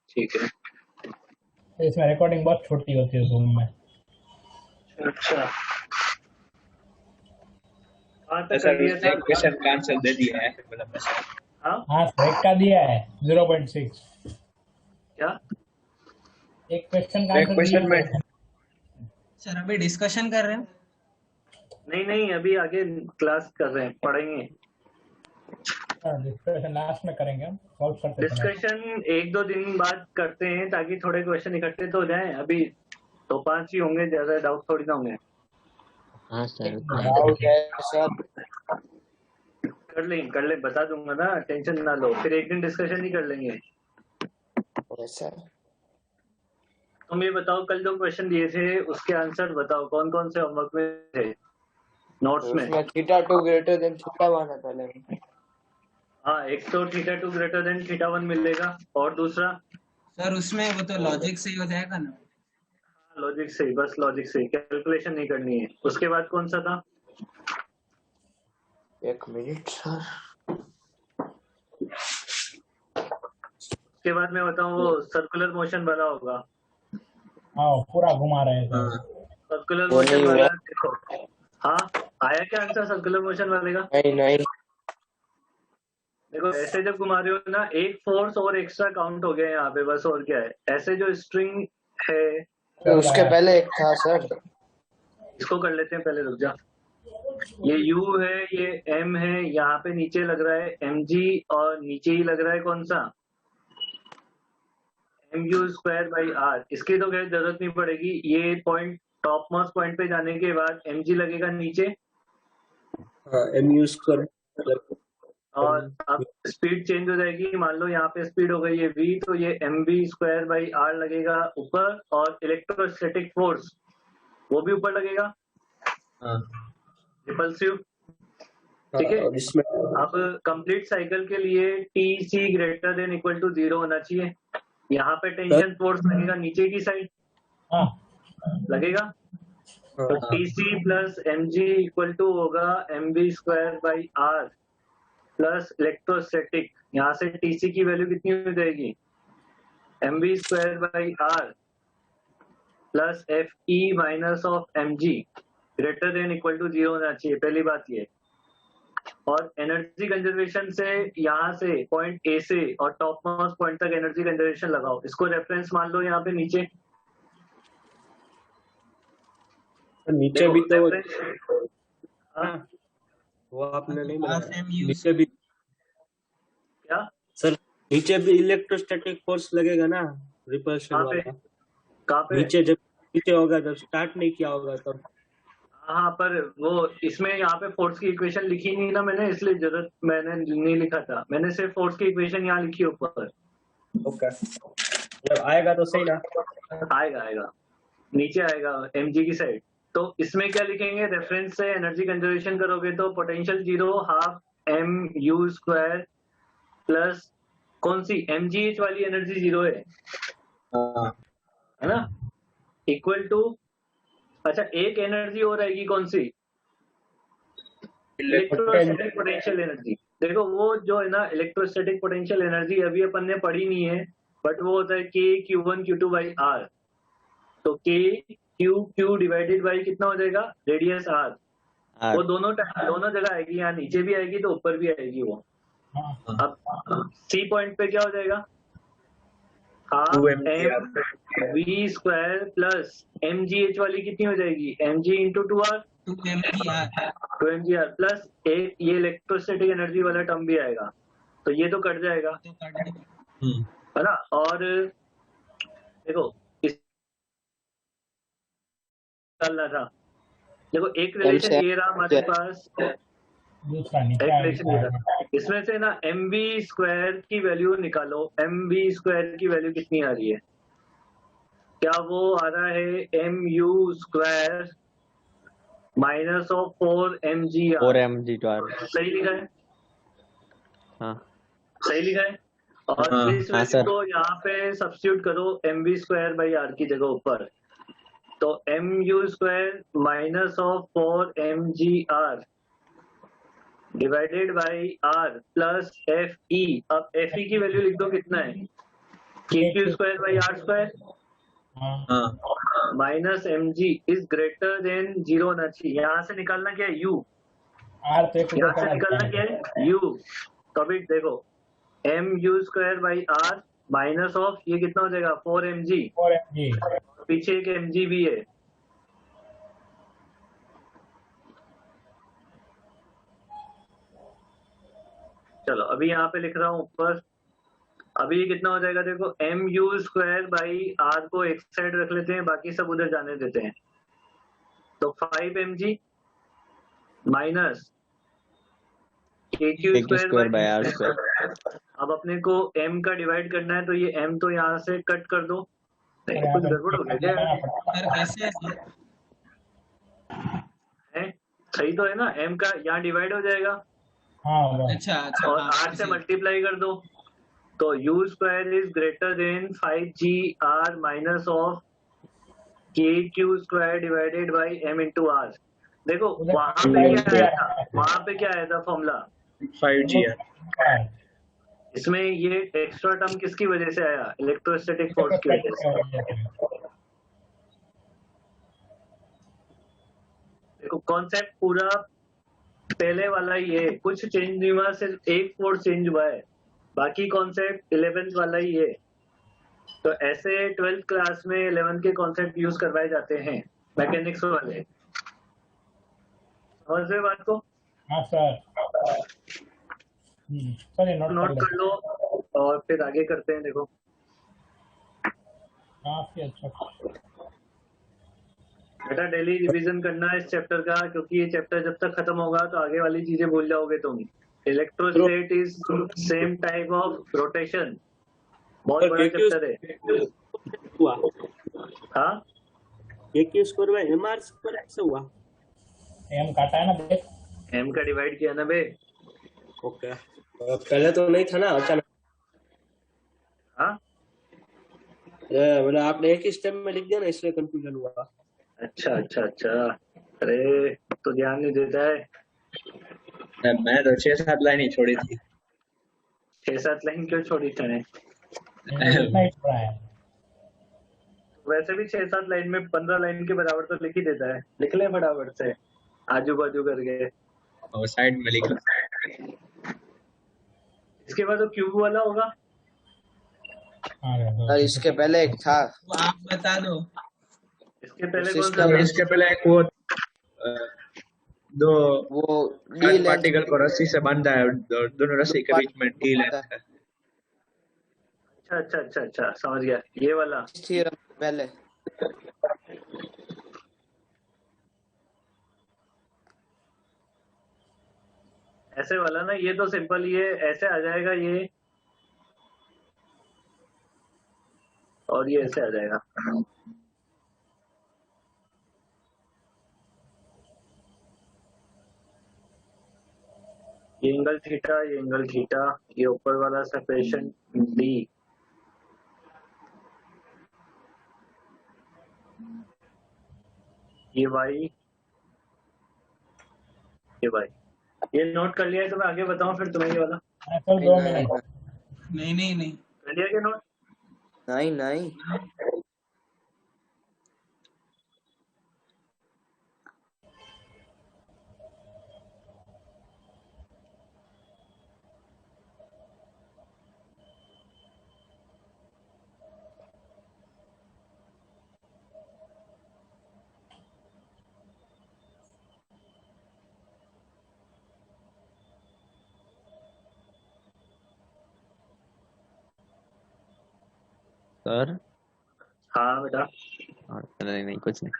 ठीक है। तो इसमें रिकॉर्डिंग बहुत छोटी होती है जूम में। अच्छा, कहाँ तक कर सर लिया उसने था? एक क्वेश्चन का आंसर दे दिया है मतलब सर। हाँ हाँ सर, एक का दिया है 0.6। क्या? एक क्वेश्चन का एक आंसर दिया क्वेश्चन में है। सर अभी डिस्कशन कर रहे हैं। नहीं नहीं, अभी आगे क्लास कर रहे हैं, पढ़ेंगे। डिस्कशन लास्ट में करेंगे, हम सॉल्व करते समय। डिस्कशन एक दो दिन बाद करते हैं ताकि थोड़े क्वेश्चन इकट्ठे तो हो जाएं। अभी तो 5 ही होंगे, ज्यादा डाउट थोड़ी ना होंगे। हाँ सर। डाउट है सर। कर लें, बता दूंगा ना, टेंशन ना लो। फिर एक दिन डिस्कशन ही कर लेंगे। सर तुम ये बताओ, कल जो क्वेश्चन दिए थे उसके आंसर बताओ, कौन कौन से होमवर्क में थे, नोट्स में? उसमें θ2 ग्रेटर देन θ1 है पहले। हाँ, एक तो θ2 ग्रेटर देन θ1 मिलेगा, और दूसरा? सर उसमें वो तो लॉजिक से ही हो जाएगा ना। लॉजिक से ही, बस लॉजिक से ही, कैलकुलेशन नहीं करनी है। उसके बाद कौन सा था? एक मिनट सर। उसके बाद मैं बताऊं, वो सर्कुलर मोशन वाला होगा। हाँ, पूरा घुमा रहे हैं सर। सर्कुलर वो मोशन नहीं वाला हुआ। देखो। हाँ, आया क्या आंसर सर्कुलर मोशन वाले का? नहीं देखो, ऐसे जब घुमा रहे हो ना, एक फोर्स और एक्स्ट्रा काउंट हो गया यहाँ पे, बस। और क्या है, ऐसे जो स्ट्रिंग है, उसके पहले एक था सर। इसको कर लेते हैं पहले, रुक जा। ये U है, ये M है, यहाँ पे नीचे लग रहा है mg, और नीचे ही लग रहा है कौन सा? mu²/r। इसकी तो खैर जरूरत नहीं पड़ेगी। ये पॉइंट, टॉप मोस्ट पॉइंट पे जाने के बाद mg लगेगा नीचे, mu²। और अब स्पीड चेंज हो जाएगी। मान लो यहाँ पे स्पीड हो गई है v, तो ये mv²/r लगेगा ऊपर, और इलेक्ट्रोस्टैटिक फोर्स वो भी ऊपर लगेगा, रिपल्सिव। ठीक है। इसमें अब कंप्लीट साइकिल के लिए TC greater than equal to 0 होना चाहिए। यहाँ पे टेंशन फोर्स लगेगा नीचे की साइड, हाँ लगेगा। तो TC plus mg equal to होगा mv²/r प्लस इलेक्ट्रोस्टैटिक। यहाँ से TC की वैल्यू कितनी हो जाएगी? mv²/r plus Fe minus of mg greater than equal to 0 होना चाहिए, पहली बात ये। और एनर्जी कंजर्वेशन से, यहाँ से पॉइंट ए से और टॉप मोस्ट पॉइंट तक एनर्जी कंजर्वेशन लगाओ। इसको रेफरेंस मान लो यहाँ पे नीचे। नीचे भी तो हाँ, वो आपने नहीं बनाया। FMU नीचे भी क्या? सर, नीचे भी इलेक्ट्रोस्टैटिक फोर्स लगेगा ना, रिपल्शन कहाँ पे? वाला। कहाँ पे? नीचे जब नीचे होगा, जब स्टार्ट नहीं किया होगा तब। हाँ, पर वो इसमें यहाँ पे फोर्स की इक्वेशन लिखी नहीं ना मैंने, इसलिए जरूरत मैंने नहीं लिखा था। मैंने सिर्फ फोर्स की इक्वेशन यहाँ लिखी ऊपर। ओके, जब आएगा तो सही ना। आएगा आएगा, नीचे आएगा mg की साइड। तो इसमें क्या लिखेंगे? रेफरेंस से एनर्जी कंजर्वेशन करोगे तो पोटेंशियल 0 हाफ mu² प्लस कौन सी mgh वाली एनर्जी 0 है ना, इक्वल टू, अच्छा एक एनर्जी और आएगी, कौन सी? Electrostatic potential energy. देखो वो जो है ना, इलेक्ट्रोस्टैटिक पोटेंशियल एनर्जी अभी अपन ने पढ़ी नहीं है, बट वो होता है K Q1 Q2/r। तो K Q डिवाइडेड बाई कितना हो जाएगा? Radius r। वो दोनों जगह आएगी, यहाँ नीचे भी आएगी तो ऊपर भी आएगी वो। अब C पॉइंट पे क्या हो जाएगा? हाफ mv² प्लस mgh वाली कितनी हो जाएगी? mg into 2r 2mgr plus एक ये इलेक्ट्रोस्टैटिक एनर्जी वाला टर्म भी आएगा, तो ये तो कट जाएगा, है ना। और देखो इस डालना था। देखो एक रिलेशन ये रहा हमारे पास, दूसरा एक निकाल। रिलेशन ये रहा। इसमें से ना mv² की वैल्यू निकालो। mv² की वैल्यू कितनी आ रही है? क्या वो आ रहा है mu² minus of 4mgr? 4mg²। सही लिखा है? हाँ सही लिखा है। और इस वैल्यू को यहाँ पे सब्स्टिट्यूट करो mv²/r की जगह ऊपर, तो mu² minus of 4mgr divided by r plus Fe। अब Fe की वैल्यू लिख दो, कितना है? के Q square by are square हाँ हाँ minus M G is greater than 0 होना चाहिए। यहाँ से निकालना क्या है, यू। आर तो एक यहाँ से निकालना क्या है, यू। तो अभी देखो m u square by r minus of ये कितना हो जाएगा 4 एम जी, 4mg। पीछे एक एम जी भी है। चलो अभी यहाँ पे लिख रहा हूँ ऊपर। अभी ये कितना हो जाएगा, देखो m u square by r को एक साइड रख लेते हैं, बाकी सब उधर जाने देते हैं। तो 5 m g minus k Q square by are square. अब अपने को m का डिवाइड करना है, तो ये m तो यहाँ से कट कर दो। नहीं, कुछ गड़बड़ हो गया क्या सर कैसे है सर? है? सही तो है ना, m का यहाँ डिवाइड हो जाएगा हाँ होगा। अच्छा अच्छा और हाँ, r से मल्टीप्लाई कर दो। तो u square is greater than 5gr minus of K Q square divided by m into R. देखो उधर वहां पे क्या आया था, वहां पे क्या आया था फॉर्मूला, 5G है। इसमें ये एक्स्ट्रा टर्म किसकी वजह से आया, इलेक्ट्रोस्टैटिक फोर्स की वजह से। देखो कॉन्सेप्ट पूरा पहले वाला ही है, कुछ चेंज नहीं हुआ, सिर्फ एक फोर्स चेंज हुआ है, बाकी कॉन्सेप्ट 11th वाला ही है। तो ऐसे 12th क्लास में 11th के कॉन्सेप्ट यूज करवाए जाते हैं मैकेनिक्स वाले। समझ रहे बात को? हाँ सर। सर ये नोट कर लो और फिर आगे करते हैं। देखो काफी अच्छा। बेटा डेली रिवीजन करना है इस चैप्टर का, क्योंकि ये चैप्टर जब तक खत्म होगा तो आगे वाली चीजें भूल जाओगे तुम। Electrostat is same type of rotation, बहुत बड़ा चैप्टर है। हुआ हाँ k Q square by m r square ऐसे हुआ। एम काटा है ना देख। m का डिवाइड किया ना बे। ओके पहले तो नहीं था ना अचानक। हाँ मतलब आपने एक ही स्टेप में लिख दिया ना, इसलिए कंफ्यूजन हुआ। अच्छा अच्छा अच्छा, अरे तो ध्यान नहीं देता है। मैं तो 6-7 लाइन ही छोड़ी थी। 6-7 लाइन क्यों छोड़ी तूने? इतना ही छोड़ा है। वैसे भी 6-7 लाइन में 15 लाइन के बराबर तो लिख ही देता है, लिख ले फटाफट से आजू बाजू करके। और साइड में लिख लो। इसके बाद तो क्यूब वाला होगा। हाँ इसके पहले एक था। वो आप बता दो। इसके पहले कौन सा सिस्टम था? इसके पहले एक वो दो वो डी लेंथ पार्टिकल को रस्सी से बांधा है, दोनों रस्सी के बीच में डी लेंथ है। अच्छा अच्छा अच्छा अच्छा, समझ गया, ये वाला। थ्योरम पहले। ऐसे वाला ना, ये तो सिंपल, ये ऐसे आ जाएगा ये, और ये ऐसे आ जाएगा। ये एंगल थीटा, ये एंगल थीटा, ये ऊपर वाला सेपरेशन डी। ये वाई, ये वाई। ये नोट कर लिया है तो मैं आगे बताऊं फिर तुम्हें ये वाला? Sir 2 minute. नहीं कर लिया क्या नोट? नहीं नहीं सर। हाँ बेटा। नहीं नहीं कुछ नहीं।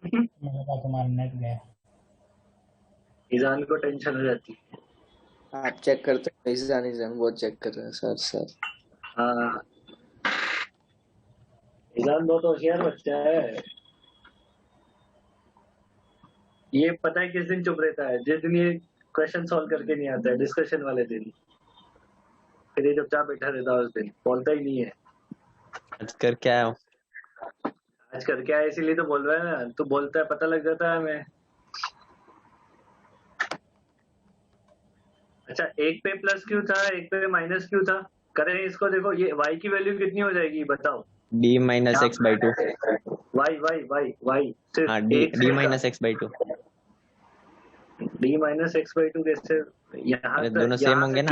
मैंने कहा तुम्हारा नेट गया। ईजान को टेंशन हो जाती है। आप चेक करते हैं, ईजान वो चेक कर रहे हैं सर। हाँ ईजान बहुत होशियार बच्चा है। ये पता है किस दिन चुप रहता है? जिस दिन ये क्वेश्चन सॉल्व करके नहीं आता है, डिस्कशन वाले दिन। फिर ये चुपचाप बैठा रहता है, उस दिन बोलता ही नहीं है। आज कर क्या है? आज करके आया इसीलिए तो बोल रहा है ना, तो बोलता है, पता लग जाता है हमें। अच्छा, एक पे प्लस क्यों था, एक पे माइनस क्यों था? करें इसको, देखो ये y की वैल्यू कितनी हो जाएगी बताओ। d minus x by two. y सिर्फ हाँ एक d minus x by two. d minus x by two कैसे, यहाँ अरे तक दोनों सेम यहाँ होंगे से ना।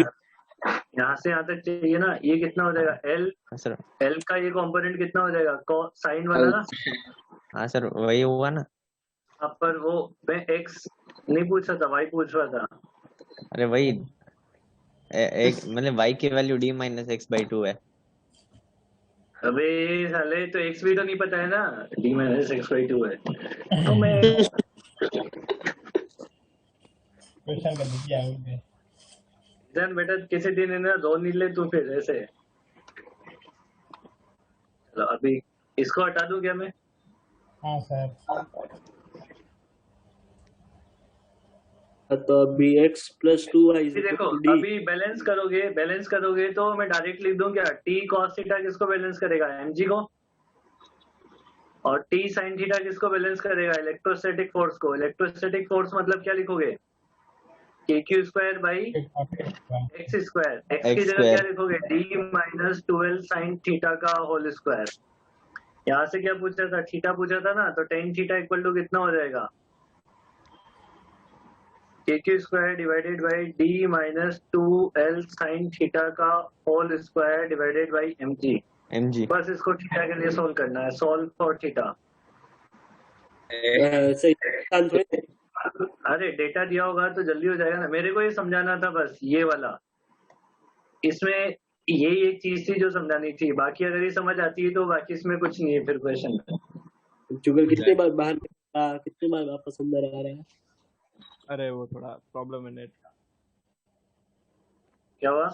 यहाँ से यहाँ तक चाहिए ना, ये कितना हो जाएगा l, हाँ सर। l का ये कंपोनेंट कितना हो जाएगा साइन वाला ना। हाँ सर वही हुआ ना। अब पर वो मैं x नहीं पूछ रहा था, y पूछ रहा था। अरे वही एक मतलब y की value d minus x by two है। अबे साले तो x भी तो नहीं पता है ना, d minus x by two है तो मैं क्वेश्चन कर दीजिए आगे। जान बेटा किसी दिन है ना दो नीले तू फिर ऐसे। चलो अभी इसको हटा दूं क्या मैं। हाँ सर। तो अभी x प्लस 2y अभी देखो अभी बैलेंस करोगे तो मैं डायरेक्ट लिख दूं क्या, t cos थीटा किसको बैलेंस करेगा, mg को, और t sin थीटा किसको बैलेंस करेगा, इलेक्ट्रोस्टैटिक फोर्स को। इलेक्ट्रोस्टैटिक फोर्स मतलब क्या लिखोगे, kq square by x square, x की जगह क्या लिखोगे, d माइनस 12 sin थीटा का होल स्क्वायर। यहाँ से क्या पूछा था, थीटा पूछा था ना, तो tan थीटा इक्वल टू कितना हो जाएगा, kq square divided by d minus 2l sin theta का whole square divided by mg। बस इसको थीटा के लिए सोल्व करना है, सोल्व फॉर थीटा। सही आंसर है। अरे डेटा दिया होगा तो जल्दी हो जाएगा ना, मेरे को ये समझाना था बस ये वाला, इसमें ये एक चीज थी जो समझानी थी, बाकी अगर ये समझ आती है तो बाकी इसमें कुछ नहीं है फिर क्वेश्चन में। जुगल कितने बार बाहर निकला, कितने बार वापस अंदर आ रहा है। अरे वो थोड़ा प्रॉब्लम है नेट। क्या हुआ,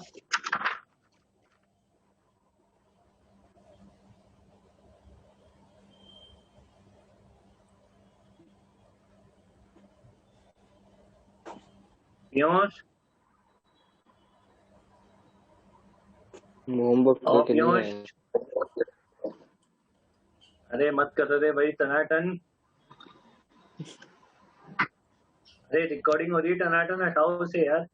पीयूष होमवर्क और करके नहीं आए। पीयूष, अरे मत कर रहे भाई टनाटन, अरे रिकॉर्डिंग हो रही है, टनाटन हटाओ उसे यार।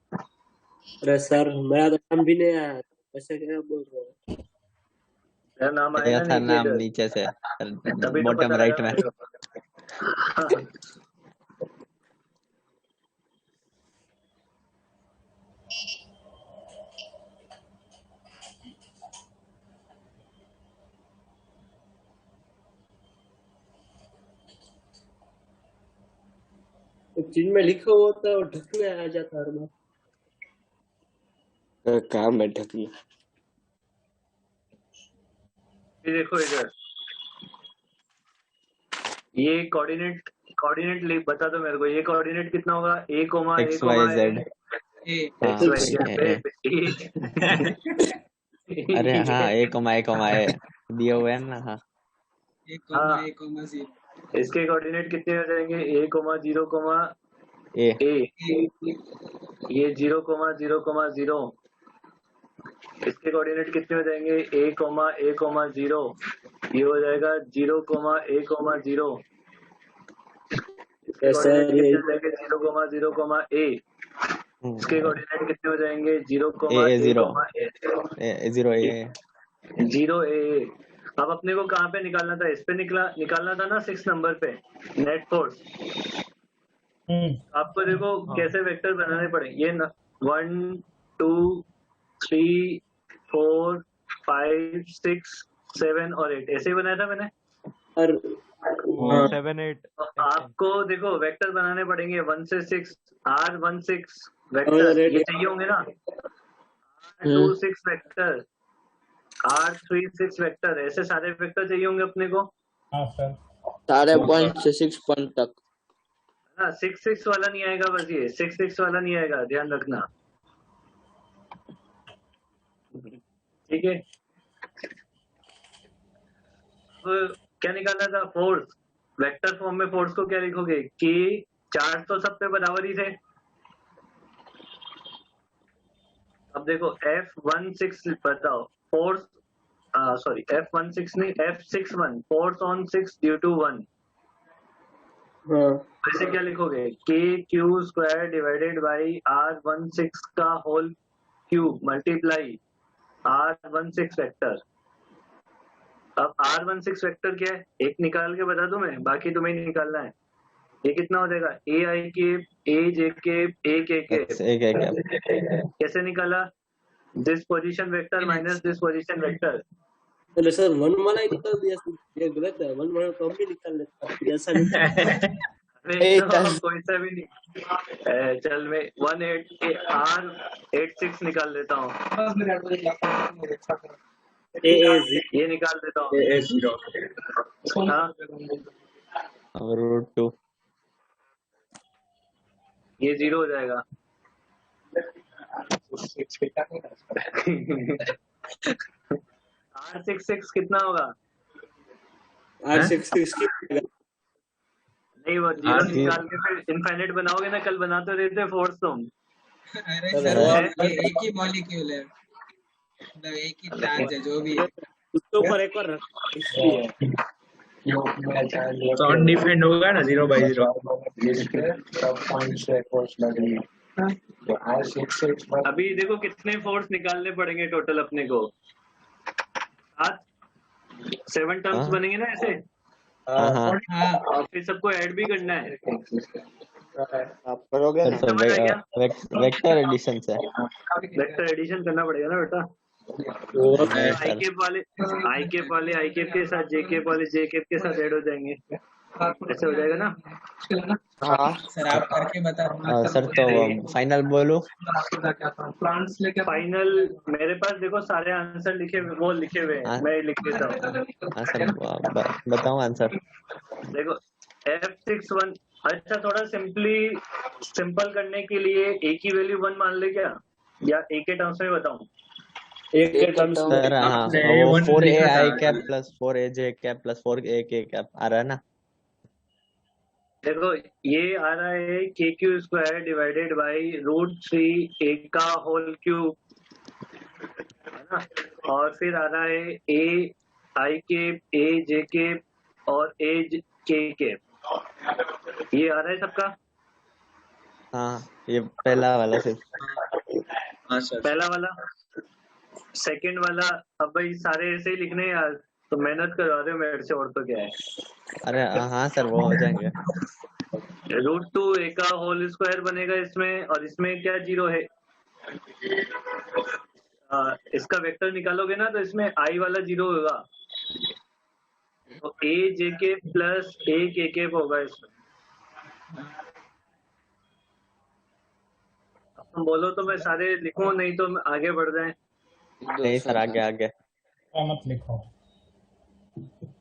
अरे सर मेरा तो नाम भी नहीं आया, ऐसे क्या बोल रहे हो। मेरा नाम आएगा आएगा था नीचे नाम इधर, नीचे से तभी तो बॉटम पता राइट लगा में। मेरे को। जिन में लिखा हुआ होता है वो ढकने आ जाता है हर बार। काम है ढकना। ये देखो इधर, ये कोऑर्डिनेट लिख बता दो मेरे को, ये कोऑर्डिनेट कितना होगा, a comma a x comma y z. X y अरे हाँ ए दिए हुए हैं ना। हाँ एक कॉमा इसके कोऑर्डिनेट कितने हो जाएंगे, a comma 0 comma a a, ये 0 कोमा 0 कोमा 0, इसके कोऑर्डिनेट कितने हो जाएंगे, a कोमा 0, ये हो जाएगा 0 कोमा a कोमा 0, इसके कोऑर्डिनेट कितने हो जाएंगे 0 कोमा 0 कोमा a, इसके कोऑर्डिनेट कितने हो जाएंगे 0 comma a a zero comma a, 0 a 0 a। अब अपने को कहाँ पे निकालना था, इस पे निकालना था ना 6 नंबर पे, नेट फोर्स। आपको देखो कैसे वेक्टर बनाने पड़ेंगे, ये 1 2 3 4 5 6 7 और 8 ऐसे ही बनाया था मैंने। और 7 8 आपको देखो वेक्टर बनाने पड़ेंगे 1 से 6, R16 वेक्टर ये चाहिए होंगे ना, R26 वेक्टर, R36 वेक्टर, ऐसे सारे वेक्टर चाहिए होंगे अपने को। हाँ सर। सारे पॉइंट से 6 पॉइंट तक ना 6 वाला नहीं आएगा, बस ये 6 वाला नहीं आएगा, ध्यान रखना, ठीक है। तो क्या निकालना था, फोर्स, वेक्टर फॉर्म में फोर्स को क्या लिखोगे, कि चार्ज तो सब पे बराबर ही थे। अब देखो F16 बताओ, फोर्स सॉरी F16 नहीं F61, force on 6 due to 1, वैसे क्या लिखोगे, KQ square divided by R16 का whole cube multiply R16 vector. अब R16 वेक्टर क्या है, एक निकाल के बता दूं मैं, बाकी तुम्हें निकालना है। ये कितना हो जाएगा, ए आई के ए जे के ए के X एक एक है। कैसे निकाला, this position vector minus this position vector. चलो सर 1 वाला ही निकाल दिया सर, ये गलत है। 1 वाला तो हम भी निकाल लेते, ऐसा नहीं। अरे तो कोई सा भी नहीं, चल मैं 1 R86 निकाल लेता हूँ, ये निकाल देता हूँ। हाँ √2 ये 0 हो जाएगा। R66 कितना होगा, R66 की नहीं वो 0 निकाल के फिर इनफाइनाइट बनाओगे ना, कल बनाते रहते फोर्स तुम। अरे सर ये एक ही मॉलिक्यूल है, मतलब एक ही चार्ज है जो भी है। उसके ऊपर एक और इसलिए शॉर्ट डिफेंड होगा ना 0/0। अभी देखो कितने फोर्स निकालने पड़ेंगे टोटल अपने को, 7 टर्म्स हाँ। बनेंगे ना ऐसे, हाँ हाँ और फिर सबको ऐड भी करना है। आप करोगे ना? सर वेक्टर एडिशन से वेक्टर एडिशन करना पड़ेगा ना बेटा। सर। आई के वाले आई के साथ जे के वाले जे के साथ ऐड हो जाएंगे, ऐसे हो जाएगा ना। हाँ सर आप करके बता। सर तो फाइनल बोलो। फाइनल मेरे पास देखो सारे आंसर लिखे वो लिखे हुए हैं, हाँ। मैं लिख देता हूँ। हाँ सर बताओ आंसर। देखो F61, अच्छा थोड़ा सिंपल करने के लिए ए की वैल्यू 1 मान ले क्या, या ए के टर्म्स में बताऊं। एक के टर्म्स सर हाँ वो 4ai cap plus 4aj cap plus 4ak cap आ रहा है ना। देखो ये आ रहा है KQ² डिवाइडेड बाई √3 ए का होल क्यूब, है ना। और फिर आ रहा है ए आई के ए जे के और ए के, ये आ रहा है सबका। हाँ ये पहला वाला सिर्फ। पहला वाला, सेकंड वाला, अब भाई सारे ऐसे ही लिखने हैं यार, तो मेहनत करवा रहे हो मेरे से, और तो क्या है। अरे हाँ सर वो हो जाएंगे। √2 ए का होल स्क्वायर बनेगा इसमें, और इसमें क्या 0 है। इसका वेक्टर निकालोगे ना तो इसमें आई वाला 0 होगा, तो ए जे के प्लस ए के होगा इसमें। अब तुम बोलो तो मैं सारे लिखूं, नहीं तो आगे बढ़ जाए। नहीं सर आगे मत लिखो।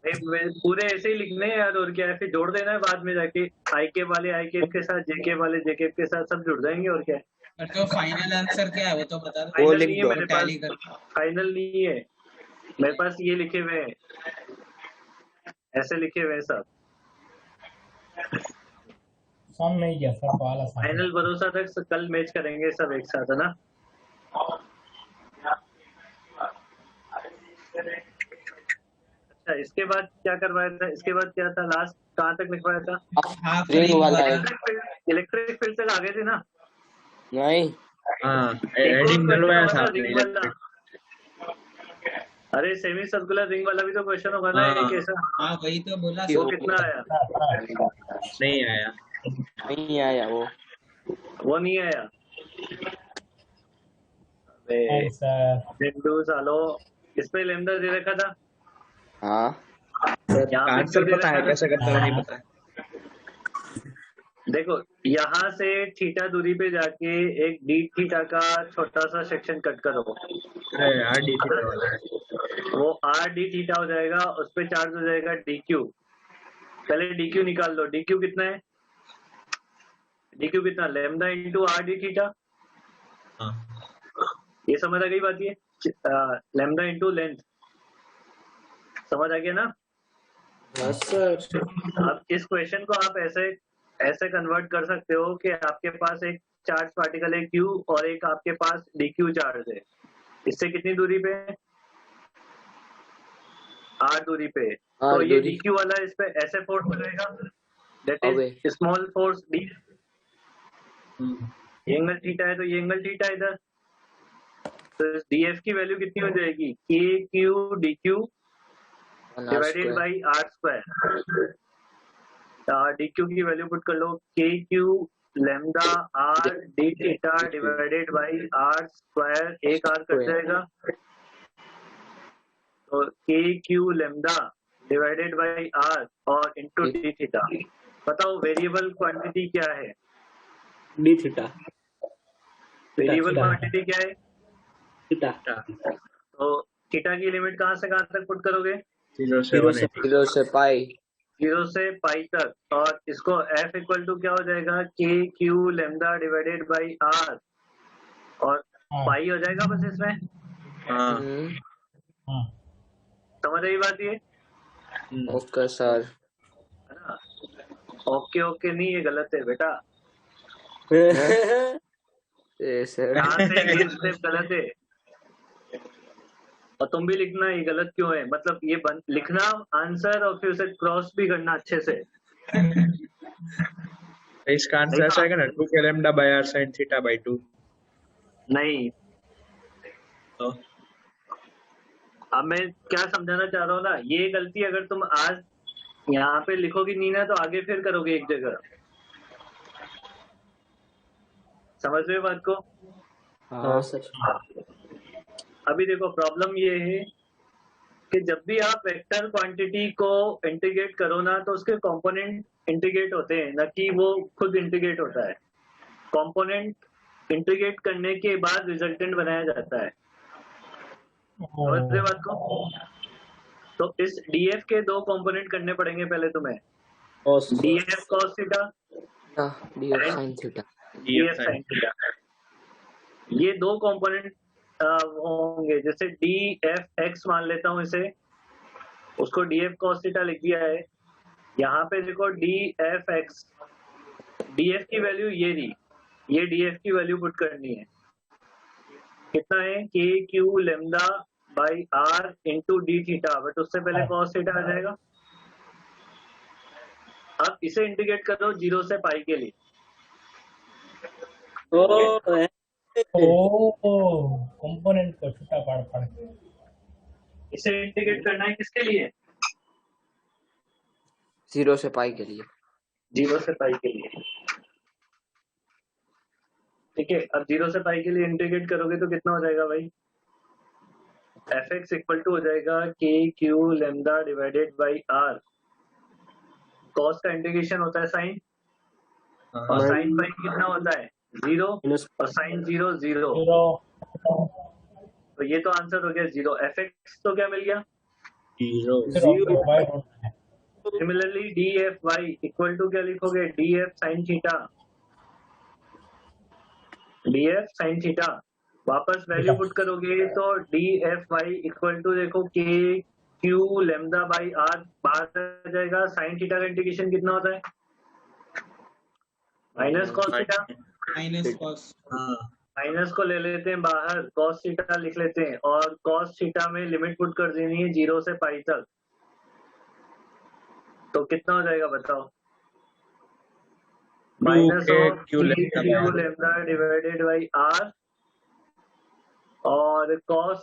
पूरे ऐसे ही लिखने हैं यार, और क्या है, फिर जोड़ देना है बाद में जाके, आई के वाले आई के साथ, जे वाले जे के साथ सब जुड़ जाएंगे, और क्या है। पर तो फाइनल आंसर क्या है वो तो बता दो। फाइनल लिख नहीं है दो। मेरे पास, फाइनल नहीं है मेरे पास, ये लिखे हुए हैं, ऐसे लिखे हुए हैं सब। सम नहीं किया सर, वाला फाइनल भरोसा तक कल मैच करेंगे सब एक साथ, है ना। अच्छा इसके बाद क्या करवाया था, इसके बाद क्या था, लास्ट कहाँ तक लिखवाया था। हाफ रिंग वाला है। इलेक्ट्रिक फील्ड तक आगे थे ना। नहीं हाँ एडिंग डलवाया था रिंग वाला, अरे सेमी सर्कुलर रिंग वाला भी तो क्वेश्चन होगा ना, ये कैसा, हाँ वही तो बोला। वो कितना आया, नहीं आया। नहीं आया वो नहीं आया। नहीं सर। बिंदु सालो, इस पे लेमडा दे रखा था। हाँ यहाँ आंसर पे पता है कैसे करते हैं, नहीं पता है। देखो यहाँ से थीटा दूरी पे जाके एक डी थीटा का छोटा सा सेक्शन कट करो, अरे यार डी थीटा वाला है। वो आर डी थीटा हो जाएगा, उस पे चार्ज हो जाएगा डी क्यू। पहले डी क्यू निकाल लो, डी क्यू कितना है, डी क्यू कितना, lambda into are d theta. ये समझ आ गई बात, ये लेमडा इंटू लेंथ, समझ आ गया ना। सर अब इस क्वेश्चन को आप ऐसे कन्वर्ट कर सकते हो कि आपके पास एक चार्ज पार्टिकल है Q और एक आपके पास dq चार्ज है, इससे कितनी दूरी पे है, r दूरी पे। तो ये dq वाला इस पे ऐसे फोर्स बनेगा, that is small force d। ये एंगल थीटा है तो ये एंगल थीटा इधर, तो इस डी एफ की वैल्यू कितनी हो जाएगी, k q d q divided by are square. D q की वैल्यू पुट कर लो, k q lambda r d theta divided by are square, एक आर कट जाएगा तो k q lambda divided by r और इंटू डी थीटा। बताओ variable quantity क्या है, डी थीटा। वेरिएबल क्वांटिटी क्या है, थीटा। तो थीटा की लिमिट कहाँ से कहाँ तक पुट करोगे, 0 से पाई, 0 से पाई तक, और इसको f इक्वल टू क्या हो जाएगा, k q lambda divided by r और पाई हो जाएगा बस इसमें। समझ रही बात ये, ओके सर। है ना? ओके ओके नहीं, ये गलत है बेटा, ये सर यहाँ से ये स्टेप गलत है, और तुम भी लिखना ये गलत क्यों है, मतलब ये लिखना आंसर और फिर उसे क्रॉस भी करना अच्छे से। इसका आंसर ऐसा आएगा ना 2k lambda by r sin theta by 2। नहीं, तो अब मैं क्या समझाना चाह रहा हूँ ना, ये गलती अगर तुम आज यहाँ पे लिखोगी नहीं ना तो आगे फिर करोगे एक जगह। समझ रहे हो बात को? हाँ सर। अभी देखो प्रॉब्लम ये है कि जब भी आप वेक्टर क्वांटिटी को इंटीग्रेट करो ना तो उसके कंपोनेंट इंटीग्रेट होते हैं, न कि वो खुद इंटीग्रेट होता है। कंपोनेंट इंटीग्रेट करने के बाद रिजल्टेंट बनाया जाता है। समझ रहे बात को? तो इस डीएफ के दो कंपोनेंट करने पड़ेंगे पहले तुम्हें, DF cos theta, DF sine theta, DF sine theta, ये दो कंपोनेंट होंगे। जैसे डी एफ एक्स मान लेता हूं इसे, उसको डी एफ कॉस थीटा लिख दिया है। यहाँ पे देखो d f x, d f की वैल्यू ये रही, ये डी एफ की वैल्यू पुट करनी है, कितना है, के q lambda by r into D theta, but उससे पहले कॉस थीटा आ जाएगा। अब इसे इंटीग्रेट करो 0 से पाई के लिए। कंपोनेंट को छोटा पाड़ पाड़ के इसे इंटीग्रेट करना है किसके लिए, 0 से पाई के लिए, 0 से पाई के लिए। ठीक है, अब 0 से पाई के लिए इंटीग्रेट करोगे तो कितना हो जाएगा भाई, एफ एक्स इक्वल टू हो जाएगा k q lambda divided by r, cos का इंटीग्रेशन होता है साइन, और साइन बाई कितना होता है 0, और साइन 0 0, तो ये तो आंसर हो गया 0। एफ एक्स तो क्या मिल गया, 0। Similarly d f y equal to क्या लिखोगे, d f sine theta, d f sine theta, वापस वैल्यू पुट करोगे तो d f y equal to देखो k q lambda by are बाहर आ जाएगा। साइन थीटा का इंटीग्रेशन कितना होता है, minus cos theta, minus cos, minus को ले लेते हैं बाहर, कॉस थीटा लिख लेते हैं, और कॉस थीटा में लिमिट पुट कर देनी है 0 से पाई तक, तो कितना हो जाएगा बताओ, minus of q lambda divided by r और cos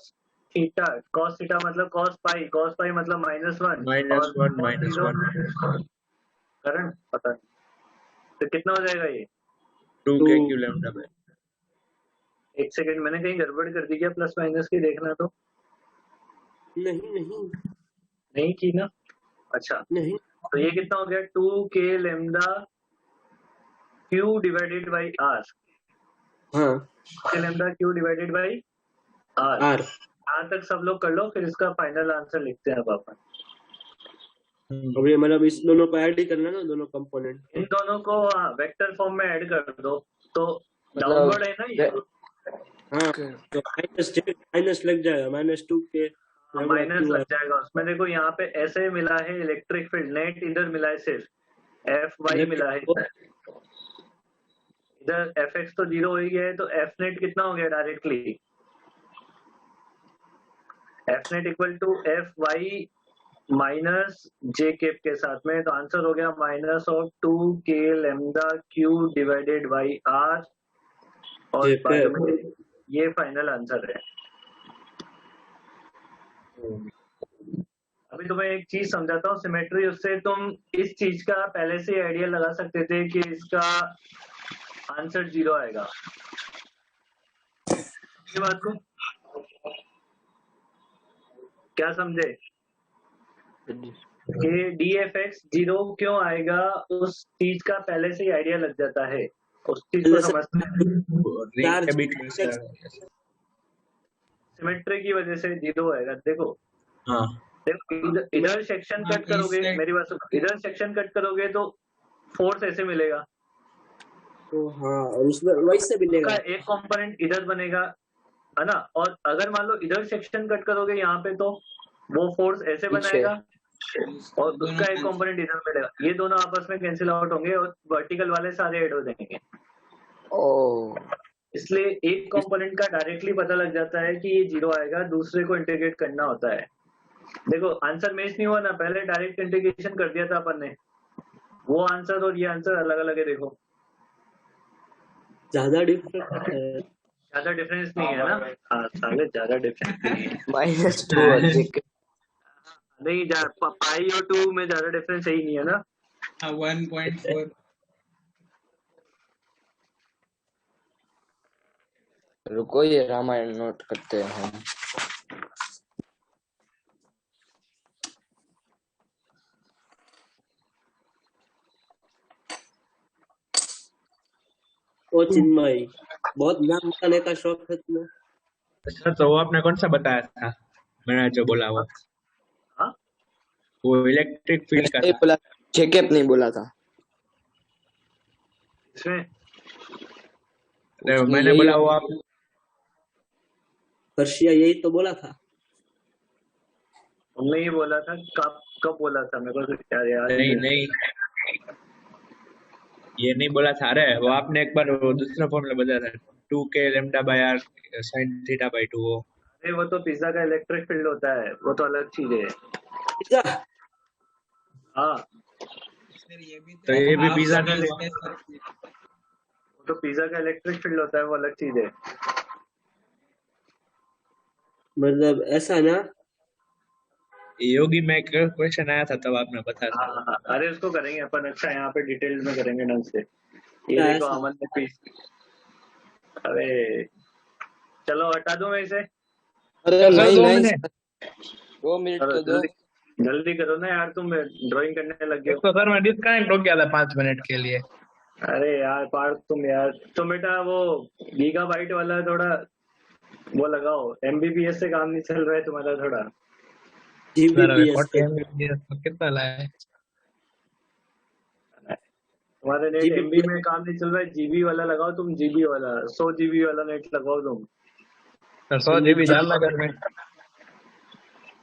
थीटा मतलब cos पाई मतलब -1 करंट पता नहीं, तो कितना हो जाएगा ये 2k q lambda by। एक सेकंड, मैंने कहीं गड़बड़ कर दी क्या, प्लस माइनस की देखना तो नहीं की ना, अच्छा नहीं, तो ये कितना हो गया 2k lambda q divided by r, हाँ k lambda q divided by r. यहाँ तक सब लोग कर लो, फिर इसका फाइनल आंसर लिखते हैं अब अपन। अभी मतलब इस दोनों को ऐड ही करना है ना, दोनों कंपोनेंट, इन दोनों को वेक्टर फॉर्म में ऐड कर दो, तो डाउनवर्ड है ना ये, हाँ तो माइनस लग जाएगा, -2k माइनस लग जाएगा उसमें। देखो यहाँ पे ऐसे मिला है इलेक्ट्रिक फील्ड, नेट इधर मिला है सिर्फ एफ वाई मिला है, इधर एफ एक्स तो 0 हो ही गया है, तो एफ नेट कितना हो गया directly, f net equal to f y minus j cap के साथ में, तो आंसर हो गया -2k lambda q divided by r, और ये फाइनल आंसर है। अभी तुम्हें एक चीज समझाता हूँ सिमेट्री, उससे तुम इस चीज का पहले से आइडिया लगा सकते थे कि इसका आंसर 0 आएगा। ये बात को क्या समझे कि DFX 0 क्यों आएगा, उस चीज का पहले से ही आइडिया लग जाता है, उस चीज को समझते हैं। रिंग के बीच में सर। सिमेट्री की वजह से 0 आएगा। देखो हाँ देखो इधर सेक्शन हाँ, कट करोगे, इससे- मेरी बात सुनो, इधर सेक्शन कट करोगे तो फोर्स ऐसे मिलेगा, तो हाँ, और उसमें वैसे मिलेगा। उसका एक कंपोनेंट इधर बनेगा, है ना। और अगर मान लो इधर सेक्शन कट करोगे यहाँ पे, तो वो फोर्स ऐसे पीछे। बनाएगा और दोनों उसका एक cancel। कंपोनेंट इधर मिलेगा। ये दोनों आपस में कैंसिल आउट होंगे और वर्टिकल वाले सारे ऐड हो जाएंगे। ओ इसलिए एक कंपोनेंट का डायरेक्टली पता लग जाता है कि ये 0 आएगा, दूसरे को इंटीग्रेट करना होता है। देखो आंसर मैच नहीं हुआ ना, पहले डायरेक्ट इंटीग्रेशन कर दिया था अपन ने, वो आंसर और ये आंसर अलग अलग है। देखो ज्यादा डिफरेंट है। ज्यादा डिफरेंस नहीं है ना। हाँ साले ज्यादा डिफरेंस नहीं है। -2 नहीं पाई और 2 में ज्यादा डिफरेंस है ही नहीं है ना। हाँ 1.4। रुको ये रामायण नोट करते हैं हम। ओ चिन्मय, बहुत नाम बताने का शौक है तुम्हें। सर तो वो आपने कौन सा बताया था, मैंने जो बोला वो हाँ वो इलेक्ट्रिक फील्ड का नहीं था। बोला, जेकेब नहीं बोला था इसमें नहीं, उसने मैंने यही- बोला वो आप हर्षिया यही तो बोला था। तुमने ही बोला था। कब कब बोला था मेरे को तो क्या याद नहीं नहीं ये नहीं बोला था। अरे वो आपने एक बार वो दूसरा फॉर्मूला बताया था 2k lambda by r sin theta by 2। वो अरे वो तो पिज्जा का इलेक्ट्रिक फील्ड होता है, वो तो अलग चीज है। पिज्जा हाँ सर ये भी तो ये भी half पिज्जा का space हुआ। space circuit। वो तो पिज्जा का इलेक्ट्रिक फील्ड होता है, वो अलग चीज है। मतलब ऐसा ना। योगी में एक क्वेश्चन आया था तब आपने बताया था। हाँ अरे उसको करेंगे अपन, अच्छा यहाँ पे डिटेल में करेंगे ढंग से। ये क्या देखो ऐसा? अमन ने पीस, अरे चलो हटा दो मैं इसे। अरे सर, नहीं 2 नहीं मिनट। 2 मिनट चलो तो दो। जल्दी करो ना यार, तुम ड्राइंग करने लग गए हो। तो सर मैं डिस्कनेक्ट हो गया था 5 मिनट के लिए। अरे यार पार्थ तुम यार, तुम बेटा वो गीगाबाइट वाला थोड़ा वो लगाओ, MBPS से काम नहीं चल रहा है तुम्हारा थोड़ा। सर अरे GBPS 40 Mbps तो कितना लाया है? तुम्हारे नेट GB MB में काम नहीं चल रहा है, GB वाला लगाओ तुम, GB वाला 100 GB वाला नेट लगाओ तुम। सर 100 GB डालना घर में।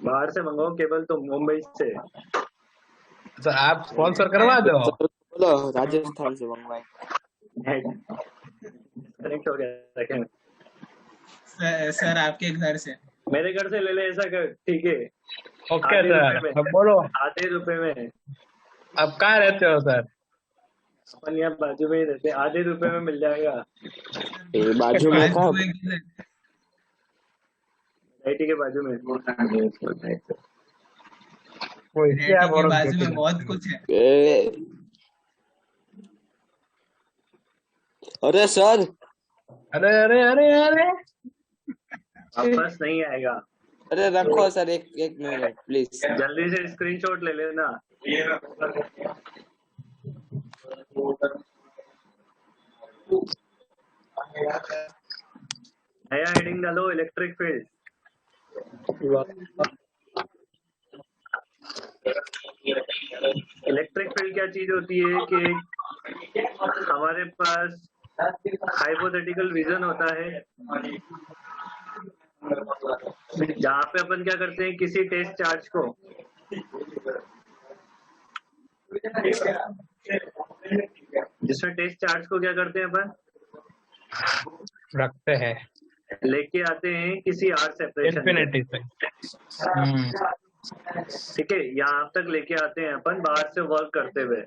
बाहर से मंगाओ केबल तुम, मुंबई से। सर आप स्पॉन्सर करवा दो। बोलो राजस्थान से मंगवाए। कनेक्ट हो गया सेकंड। सर आपके घर से। मेरे घर से ले ले, ऐसा कर ठीक है। ओके आधे सर, रुपए में। अब बोलो आधे रुपए में। अब कहाँ रहते हो सर? अपन यहाँ बाजू में ही रहते, आधे रुपए में मिल जाएगा। ये बाजू में कहाँ? आईटी के बाजू में। वो रेटी इसलिए आप के और बाजू में बहुत कुछ है। अरे सर अरे अरे अरे अरे वापस नहीं आएगा। अरे रखो सर, एक मिनट प्लीज। जल्दी से स्क्रीनशॉट ले लेना। नया हेडिंग डालो, इलेक्ट्रिक फील्ड। इलेक्ट्रिक फील्ड क्या चीज होती है कि हमारे पास हाइपोथेटिकल रीजन होता है जहाँ पे अपन क्या करते हैं, किसी टेस्ट चार्ज को जिसमें टेस्ट चार्ज को क्या करते हैं अपन, रखते हैं लेके आते हैं किसी आर सेपरेशन इन्फिनिटी से। ठीक है, यहाँ तक लेके आते हैं अपन बाहर से वर्क करते हुए।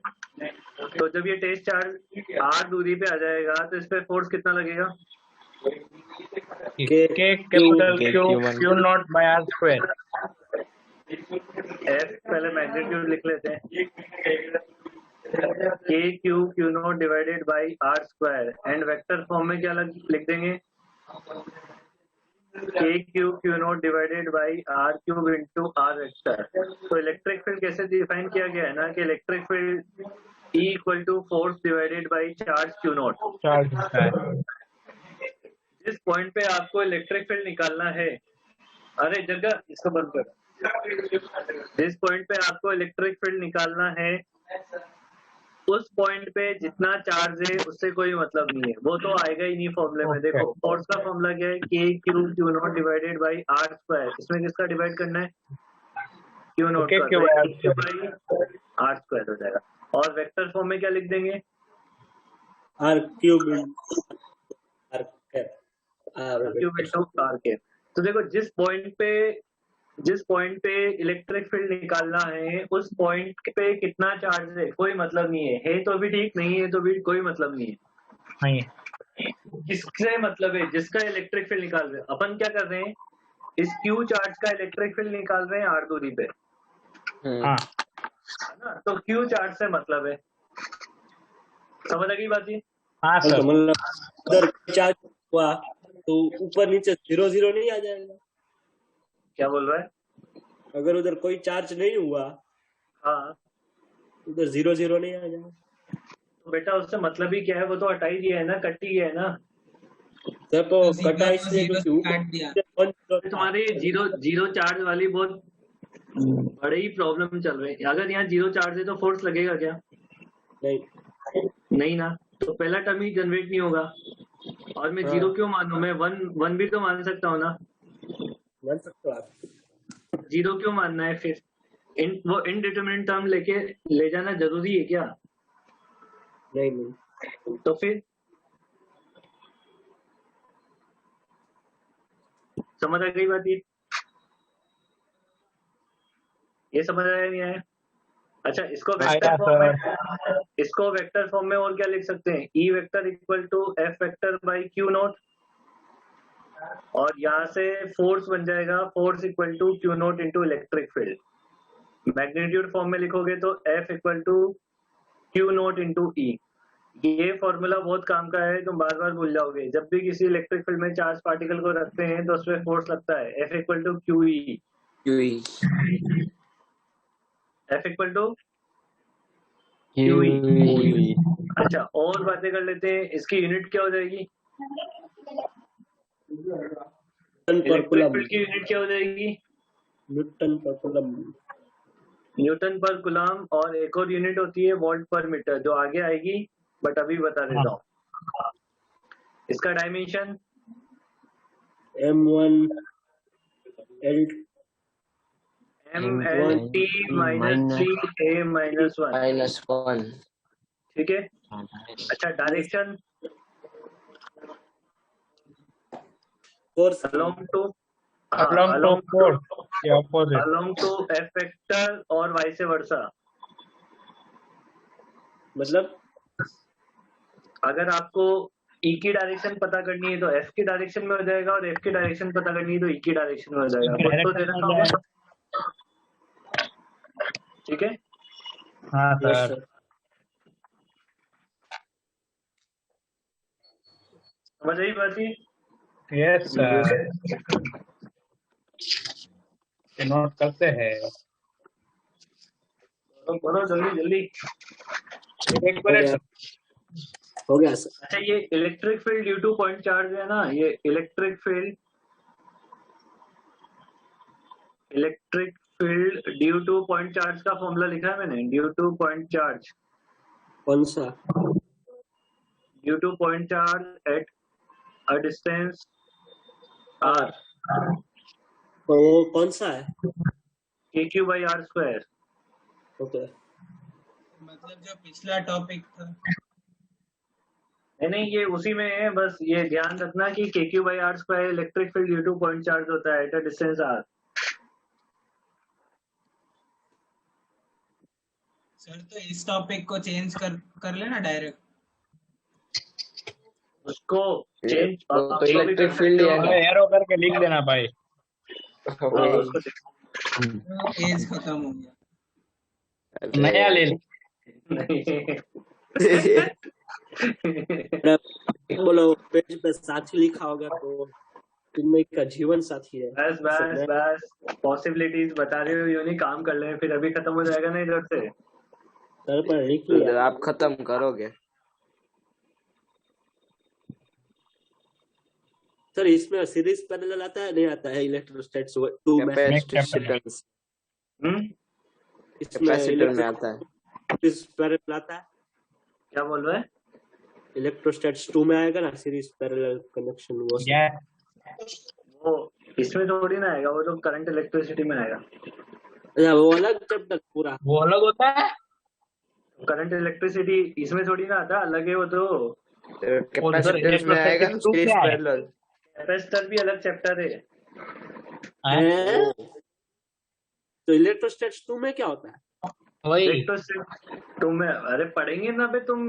तो जब ये टेस्ट चार्ज आर दूरी पे आ जाएगा तो इस पे फोर्स कितना लगेगा? K capital K Q Q1 Q naught by R square. F पहले मैग्नीट्यूड लिख लेते हैं, K Q naught divided by R square, and vector form में क्या लिख देंगे, K Q naught divided by R cube into R vector. तो electric field कैसे डिफाइन किया गया है ना कि electric field E equal to force divided by charge Q naught. Charge होता है. जिस पॉइंट पे आपको इलेक्ट्रिक फील्ड निकालना है, अरे जगह इसको बंद कर, जिस पॉइंट पे आपको इलेक्ट्रिक फील्ड निकालना है उस पॉइंट पे जितना चार्ज है उससे कोई मतलब नहीं है, वो तो आएगा ही नहीं फॉर्मूले में। देखो फोर्स का फॉर्मूला क्या है, K Q naught divided by R square, इसमें किसका डिवाइड करना है, Q नॉट K का, Q by R Q by R square हो जाएगा। और वेक्टर फॉर्म में क्या लिख देंगे, R cube R cap. Cube into R के। तो देखो जिस पॉइंट पे इलेक्ट्रिक फील्ड निकालना है उस पॉइंट पे कितना चार्ज है कोई मतलब नहीं है तो भी ठीक, नहीं है तो भी कोई मतलब नहीं है। नहीं है. किससे मतलब है, जिसका इलेक्ट्रिक फील्ड निकाल रहे हैं। अपन क्या कर रहे हैं, इस Q चार्ज का इलेक्ट्रिक फील्ड निकाल रहे हैं R दूरी पे, हाँ. है ना, तो Q चार्ज से मतलब है। समझ आ गई बात ये? हाँ तो सर. मतलब उधर चार्ज हुआ तो ऊपर नीचे 0 0 नहीं आ जाएगा? क्या बोल रहा है? अगर उधर कोई चार्ज नहीं हुआ हाँ उधर 0 0 नहीं आ जाएगा? तो बेटा उससे मतलब ही क्या है, वो तो हटा ही दिया है ना, कट ही गया है ना। सर तो जीरो कटा को इसलिए जीरो से क्योंकि काट दिया। ऊपर 1 0 था. तुम्हारे जीरो चार्ज वाली बहुत बड़े ही प्रॉब्लम चल रहे हैं। अगर यहाँ जीरो चार्ज है तो फोर्स लगेगा क्या, नहीं. नहीं ना, तो पहला टर्म ही जनरेट नहीं होगा। और मैं हाँ. जीरो क्यों मानूं, मैं वन भी तो मान सकता हूँ ना, मान सकते हो आप? जीरो क्यों मानना है फिर, वो इनडिटरमिनेट टर्म लेके ले जाना जरूरी है क्या, नहीं. तो फिर समझ आ गई बात ये समझ आया नहीं आया? अच्छा इसको वेक्टर आया फॉर्म सर. में, इसको वेक्टर फॉर्म में और क्या लिख सकते हैं, E vector equal to F vector by Q naught, और यहाँ से फोर्स बन जाएगा force equal to Q naught into electric field. Magnitude form में लिखोगे तो F equal to Q naught into E. ये फॉर्मूला बहुत काम का है, तुम बार बार भूल जाओगे। जब भी किसी इलेक्ट्रिक फील्ड में चार्ज पार्टिकल को रखते हैं तो उसमें फोर्स लगता है, f equal to q e, f equal to q e. अच्छा और बातें कर लेते हैं, इसकी यूनिट क्या हो जाएगी, न्यूटन पर इलेक्ट्रिक कूलम. फील्ड की यूनिट क्या हो जाएगी, न्यूटन पर कूलम. न्यूटन पर कूलम, और एक और यूनिट होती है वोल्ट पर मीटर जो आगे आएगी, बट अभी बता देता हूँ। इसका dimension M1 L MLT minus 3A minus 1, -1. ठीक है। अच्छा direction force along to Along to 4. ये opposite. Along to F vector और वाइस वर्सा। मतलब अगर आपको ई की डायरेक्शन पता करनी है तो एफ की डायरेक्शन में हो जाएगा, और एफ की डायरेक्शन पता करनी है तो ई की डायरेक्शन में हो जाएगा। कुछ तो दे रखा होगा, ठीक है। हाँ yes, सर. sir. समझ आई बात ये? Yes sir. नोट करते हैं. बोलो जल्दी जल्दी। एक मिनट. हो गया सर. अच्छा ये electric field due to point charge है ना, ये electric field due to point charge का फॉर्मूला लिखा है मैंने, ड्यू टू पॉइंट चार्ज, कौन सा? Due to point charge at a distance r, वो कौन सा है? के q by are square. Okay. मतलब जो पिछला टॉपिक था, नहीं ये उसी में है, बस ये ध्यान रखना कि k q by are square electric field due to point charge होता है at a distance r. Sir तो इस टॉपिक को चेंज कर लेना डायरेक्ट। इसको चेंज तो इलेक्ट्रिक फील्ड ही है अरे एरो करके लिख देना भाई। उसको एज खत्म हो गया। नया ले लो। बोलो पेज पे साथी लिखा होगा तो चिन्मय का जीवन साथी है। बस बस बस पॉसिबिलिटीज बता रहे हो, यूं नहीं काम कर ले, फिर अभी खत्म हो जाएगा ना इधर से। सर पर लिख लिया। आप खत्म करोगे। सर इसमें सीरीज पैरेलल आता है नहीं आता है इलेक्ट्रोस्टैट्स 2 में? कैपेसिटेंस इसमें कैपेसिटर में आता है। सीरीज पैरेलल आता है? क्या बोल रहा है? इलेक्ट्रोस्टैट्स 2 में आएगा ना सीरीज पैरेलल कनेक्शन वो सब? या वो इसमें थोड़ी ना आएगा, वो तो करंट इलेक्ट्रिसिटी में आएगा। अच्छा, वो अलग चैप्टर पूरा वो अलग होता है। करंट इलेक्ट्रिसिटी इसमें थोड़ी ना आता, अलग है वो तो। कैपेसिटेंस में आएगा ना सीरीज पैरेलल। कैपेसिटर भी अलग चैप्टर है। है। तो इलेक्ट्रोस्टैट्स 2 में क्या होता है? वही इलेक्ट्रोस्टैटिक तुम्हें अरे पढ़ेंगे ना बे, तुम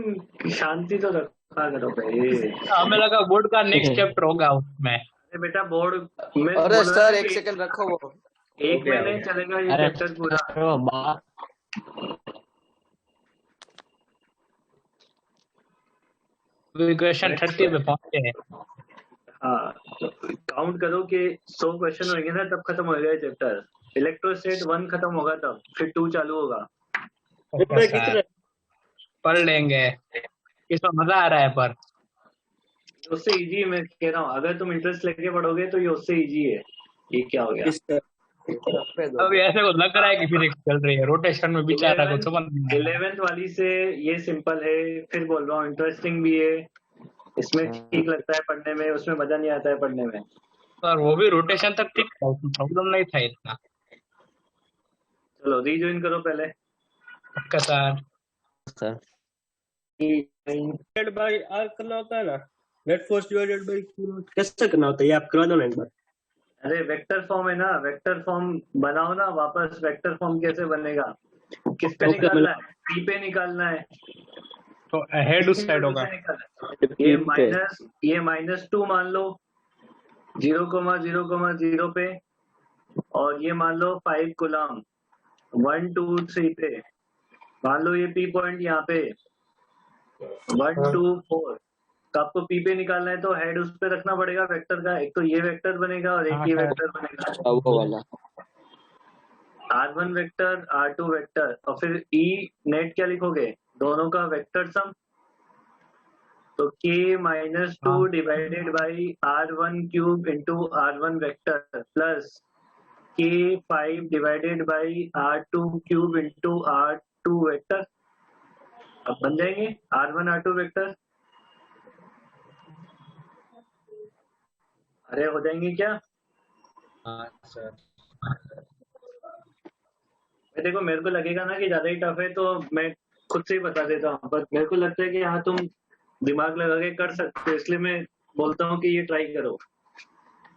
शांति तो रखा करो भाई। हमें लगा बोर्ड का नेक्स्ट चैप्टर होगा उसमें। अरे बेटा बोर्ड में अरे बोल रहा सर है एक कि सेकंड रखो वो। एक महीने चलेगा ये अरे चैप्टर पूरा। क्वेश्चन 30 पे पहुंचे हैं। हाँ काउंट करो कि 100 क्वेश्चन होंगे ना तब खत्म हो गया चैप्टर। इलेक्ट्रोस्टेट 1 खत्म होगा तब फिर 2 चालू होगा। इसमें कितने? पढ़ लेंगे, इसमें मजा आ रहा है। पर उससे इजी मैं कह रहा हूँ, अगर तुम इंटरेस्ट लेके पढ़ोगे तो ये उससे इजी है। ये क्या हो गया? अभी ऐसे को लग रहा है कि फिजिक्स चल रही है रोटेशन में, बेचारा को समझ नहीं आ रहा। 11th वाली से ये सिंपल है, फिर बोल रहा हूँ इंटरेस्टिंग भी है, इसमें ठीक लगता है पढ़ने में, उसमें मजा नहीं आता है पढ़ने में। सर वो भी रोटेशन तक ठीक था, उसमें प्रॉब्लम नहीं था इतना। चलो रीजॉइन करो पहले। पक्का sir. Sir divided by r करना होता है ना, net force divided by q कैसे करना होता है ये आप करा दो ना एक बार। अरे वेक्टर फॉर्म है ना, वेक्टर फॉर्म बनाओ ना वापस। वेक्टर फॉर्म कैसे बनेगा? किस पे ओके, निकालना है? पी पे निकालना है तो हेड उस साइड होगा। ये -2 मान लो 0,0,0 पे, और ये मान लो 5 कूलम 1 2 3 पे। मान लो ये पी पॉइंट यहाँ पे 1 2 4। तो आपको पी पे निकालना है तो हेड उस पे रखना पड़ेगा वेक्टर का। एक तो ये वेक्टर बनेगा और एक ये वेक्टर बनेगा, वो वाला R1 वेक्टर R2 वेक्टर, और फिर E नेट क्या लिखोगे? दोनों का वेक्टर सम। तो K -2 divided by R1 cube into R1 vector plus K 5 divided by R2 cube into R2 vector. अब बन जाएंगे R1 R2 वेक्टर। अरे हो जाएंगे क्या? हाँ सर। देखो मेरे को लगेगा ना कि ज्यादा ही टफ है तो मैं खुद से ही बता देता हूँ, पर मेरे को लगता है कि हाँ तुम दिमाग लगा के कर सकते हो, इसलिए मैं बोलता हूँ कि ये ट्राई करो।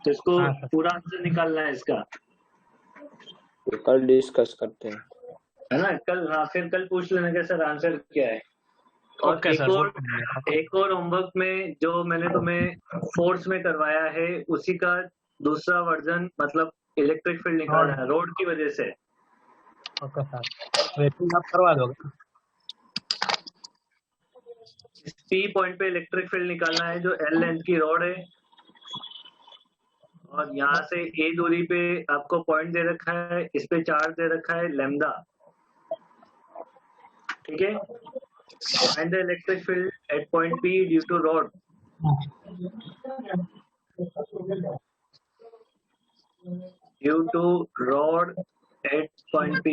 तो इसको पूरा आंसर निकालना है इसका, कल डिस्कस करते हैं, है ना? कल हाँ फिर कल पूछ लेना कि सर आंसर क्या है। और ओके सर। एक और होमवर्क में जो मैंने तुम्हें फोर्स में करवाया है उसी का दूसरा वर्जन, मतलब इलेक्ट्रिक फील्ड निकालना है रोड की वजह से। ओके सर, रेटिंग आप करवा दोगे? पी पॉइंट पे इलेक्ट्रिक फील्ड निकालना है जो L लेंथ की रॉड है, और यहाँ से A दूरी पे आपको पॉइंट दे रखा है, इस पे चार्ज दे रखा है लैम्डा। ठीक है, find the electric field at point P due to rod. Due to rod at point P।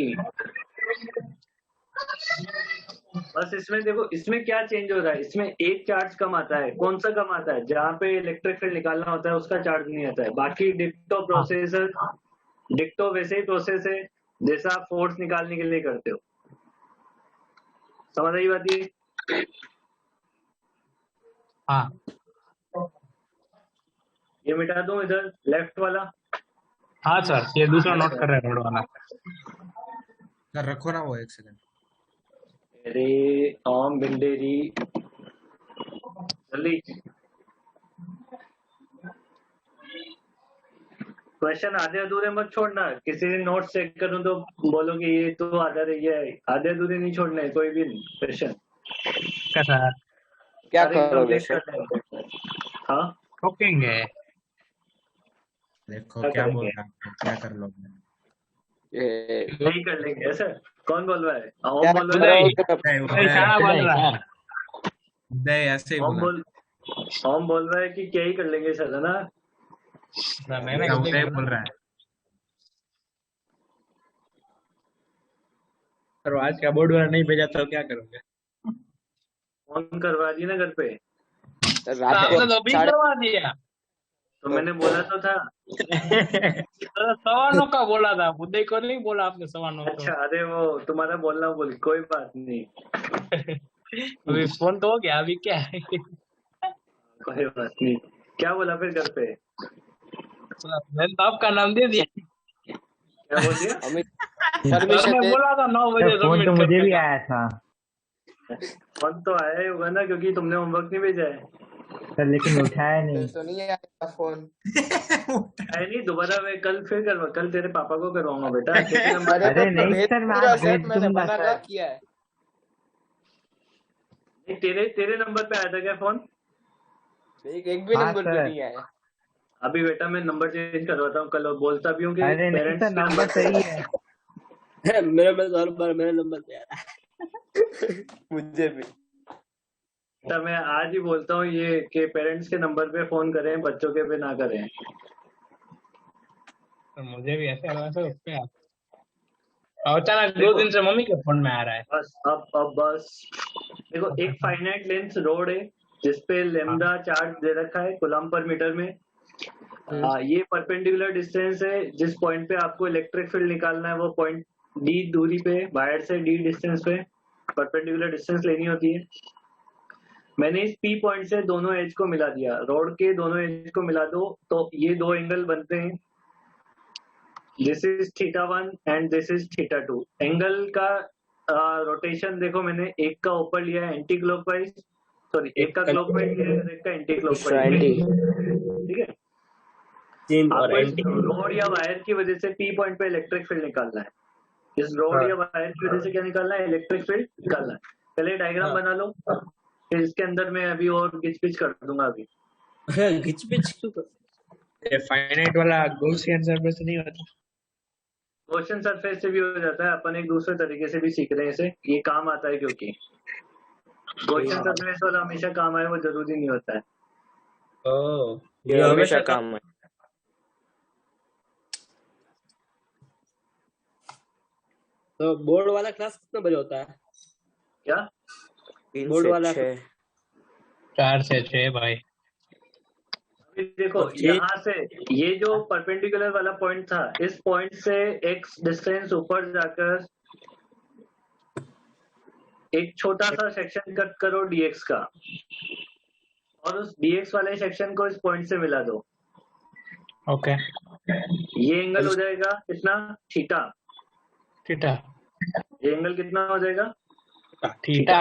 बस इसमें देखो इसमें क्या चेंज हो रहा है, इसमें एक चार्ज कम आता है। कौन सा कम आता है? जहाँ पे इलेक्ट्रिक फील्ड निकालना होता है उसका चार्ज नहीं आता है। बाकी डिक्टो प्रोसेस, डिक्टो वैसे ही प्रोसेस है जैसा आप फोर्स निकालने के लिए करते हो। समझ आई बात ये? हाँ ये मिटा दूं इधर लेफ्ट वाला। हाँ सर, ये दूसरा नोट कर रहे हैं रोड वाला। सर रखो ना वो एक सेकंड। अरे ओम भिंडेरी जल्दी। क्वेश्चन आधे अधूरे मत छोड़ना। किसी ने नोट्स चेक करूं तो बोलो कि ये तो आधा रही है, आधे अधूरे नहीं छोड़ने कोई भी क्वेश्चन। कैसा क्या सारे करोगे कंप्लीट सर? करने हैं। हाँ ठोकेंगे? देखो क्या क्या बोल करेंगे? रहा है, क्या कर लोगे? ये नहीं कर लेंगे ऐसा। कौन बोल रहा है? क्या ओम बोल रहा है। उदय उदय उदय उदय शाना बोल रहा है। उदय ऐसे ही ओम बोला। बोल रहा है कि क्या ही कर लेंगे सर, है ना? मैंने क्या उदय उदय बोला। बोल रहा है? और आज का बोर्ड वाला नहीं भेजा तो क्या करोगे? फोन करवा दी ना घर पे। रात आपने को तो अभी साढ़े करवा दिया। तो मैंने बोला तो था। तो 9:15 का बोला था, उदय को नहीं बोला आपने 9:15 अच्छा, अरे वो तुम्हारा बोलना भूल, कोई बात नहीं। अभी फोन तो हो गया, अभी क्या है? कोई बात नहीं। क्या बोला फिर घर पे? मैंने तो आपका नाम दे दिया। क्या बोल दिया? अमित सर परमिशन ने दे। बोला था 9 बजे फोन तो सबमिट मुझे भी करने का। आया था फोन तो आया ही होगा ना, क्योंकि तुमने होमवर्क नहीं भेजा है। सर, लेकिन उठाया नहीं। तो नहीं आया फोन। है नहीं, दोबारा मैं कल फिर करवा, कल तेरे पापा को करवाऊंगा बेटा। किसी नंबर अरे अरे तो नहीं भेज सर, मैं पूरा आज सेट भेज मैंने दूंगा बना सर। किया है। तेरे नंबर पे आया था क्या फोन? एक भी हाँ नंबर पे सर। नहीं आया। अभी बेटा मैं नंबर चेंज करवाता हूँ कल, और बोलता भी हूँ कि अरे नहीं पेरेंट्स सर, के नंबर सही है। मेरा हर बार मेरा नंबर पे आ रहा है। मुझे भी। तो मैं आज ही बोलता हूँ ये कि पेरेंट्स के नंबर पे फोन करें, बच्चों के पे ना करें। तो मुझे भी ऐसे लगा सर उस पे और अचानक 2 दिन से मम्मी के फोन में आ रहा है। बस अब बस देखो, एक फाइनाइट लेंथ रोड है जिसपे लेमडा चार्ज दे रखा है कूलम पर मीटर में। ये परपेंडिकुलर डिस्टेंस है, जिस पॉइंट पे आपको इलेक्ट्रिक फील्ड निकालना है वो पॉइंट डी दूरी पे, वायर से डी डिस्टेंस पे परपेंडिकुलर डिस्टेंस लेनी होती है। मैंने इस पी पॉइंट से दोनों एज को मिला दिया, रोड के दोनों एज को मिला दो तो ये दो एंगल बनते हैं। This is θ1 and this is θ2। Angle का रोटेशन देखो, मैंने एक का ऊपर लिया है एंटी क्लॉकवाइज, सॉरी एक का क्लॉकवाइज लिया है, एक का एंटी क्लॉकवाइज। ठीक है, चेंज और आपको इस एंटी। रोड या वायर की वजह से पी पॉइंट पे इलेक्ट्रिक फील्ड निकालना है। इस रोड या वायर की वजह से क्या निकालना है? इलेक्ट्रिक फील्ड निकालना है। पहले डायग्राम बना लो, फिर इसके अंदर मैं अभी और घिच पिच कर दूंगा। अभी घिच पिच क्यों कर? ये फाइनाइट वाला गॉसियन सरफेस नहीं होता? क्वेश्चन सरफेस से भी हो जाता है, अपन एक दूसरे तरीके से भी सीख रहे हैं इसे, ये काम आता है क्योंकि क्वेश्चन सरफेस वाला हमेशा काम आए वो जरूरी नहीं होता है। ओह, ये हमेशा काम है। तो बोर्ड वाला क्लास कितने बजे होता है? क्या? 3 बोर्ड से वाला 6। 4 से 6 भाई। अभी देखो यहाँ से ये जो परपेंडिकुलर वाला पॉइंट था, इस पॉइंट से x डिस्टेंस ऊपर जाकर एक छोटा सा सेक्शन कट करो dx का, और उस dx वाले सेक्शन को इस पॉइंट से मिला दो। ओके, ये एंगल हो जाएगा कितना? थीटा। थीटा। ये एंगल कितना हो जाएगा? थीटा।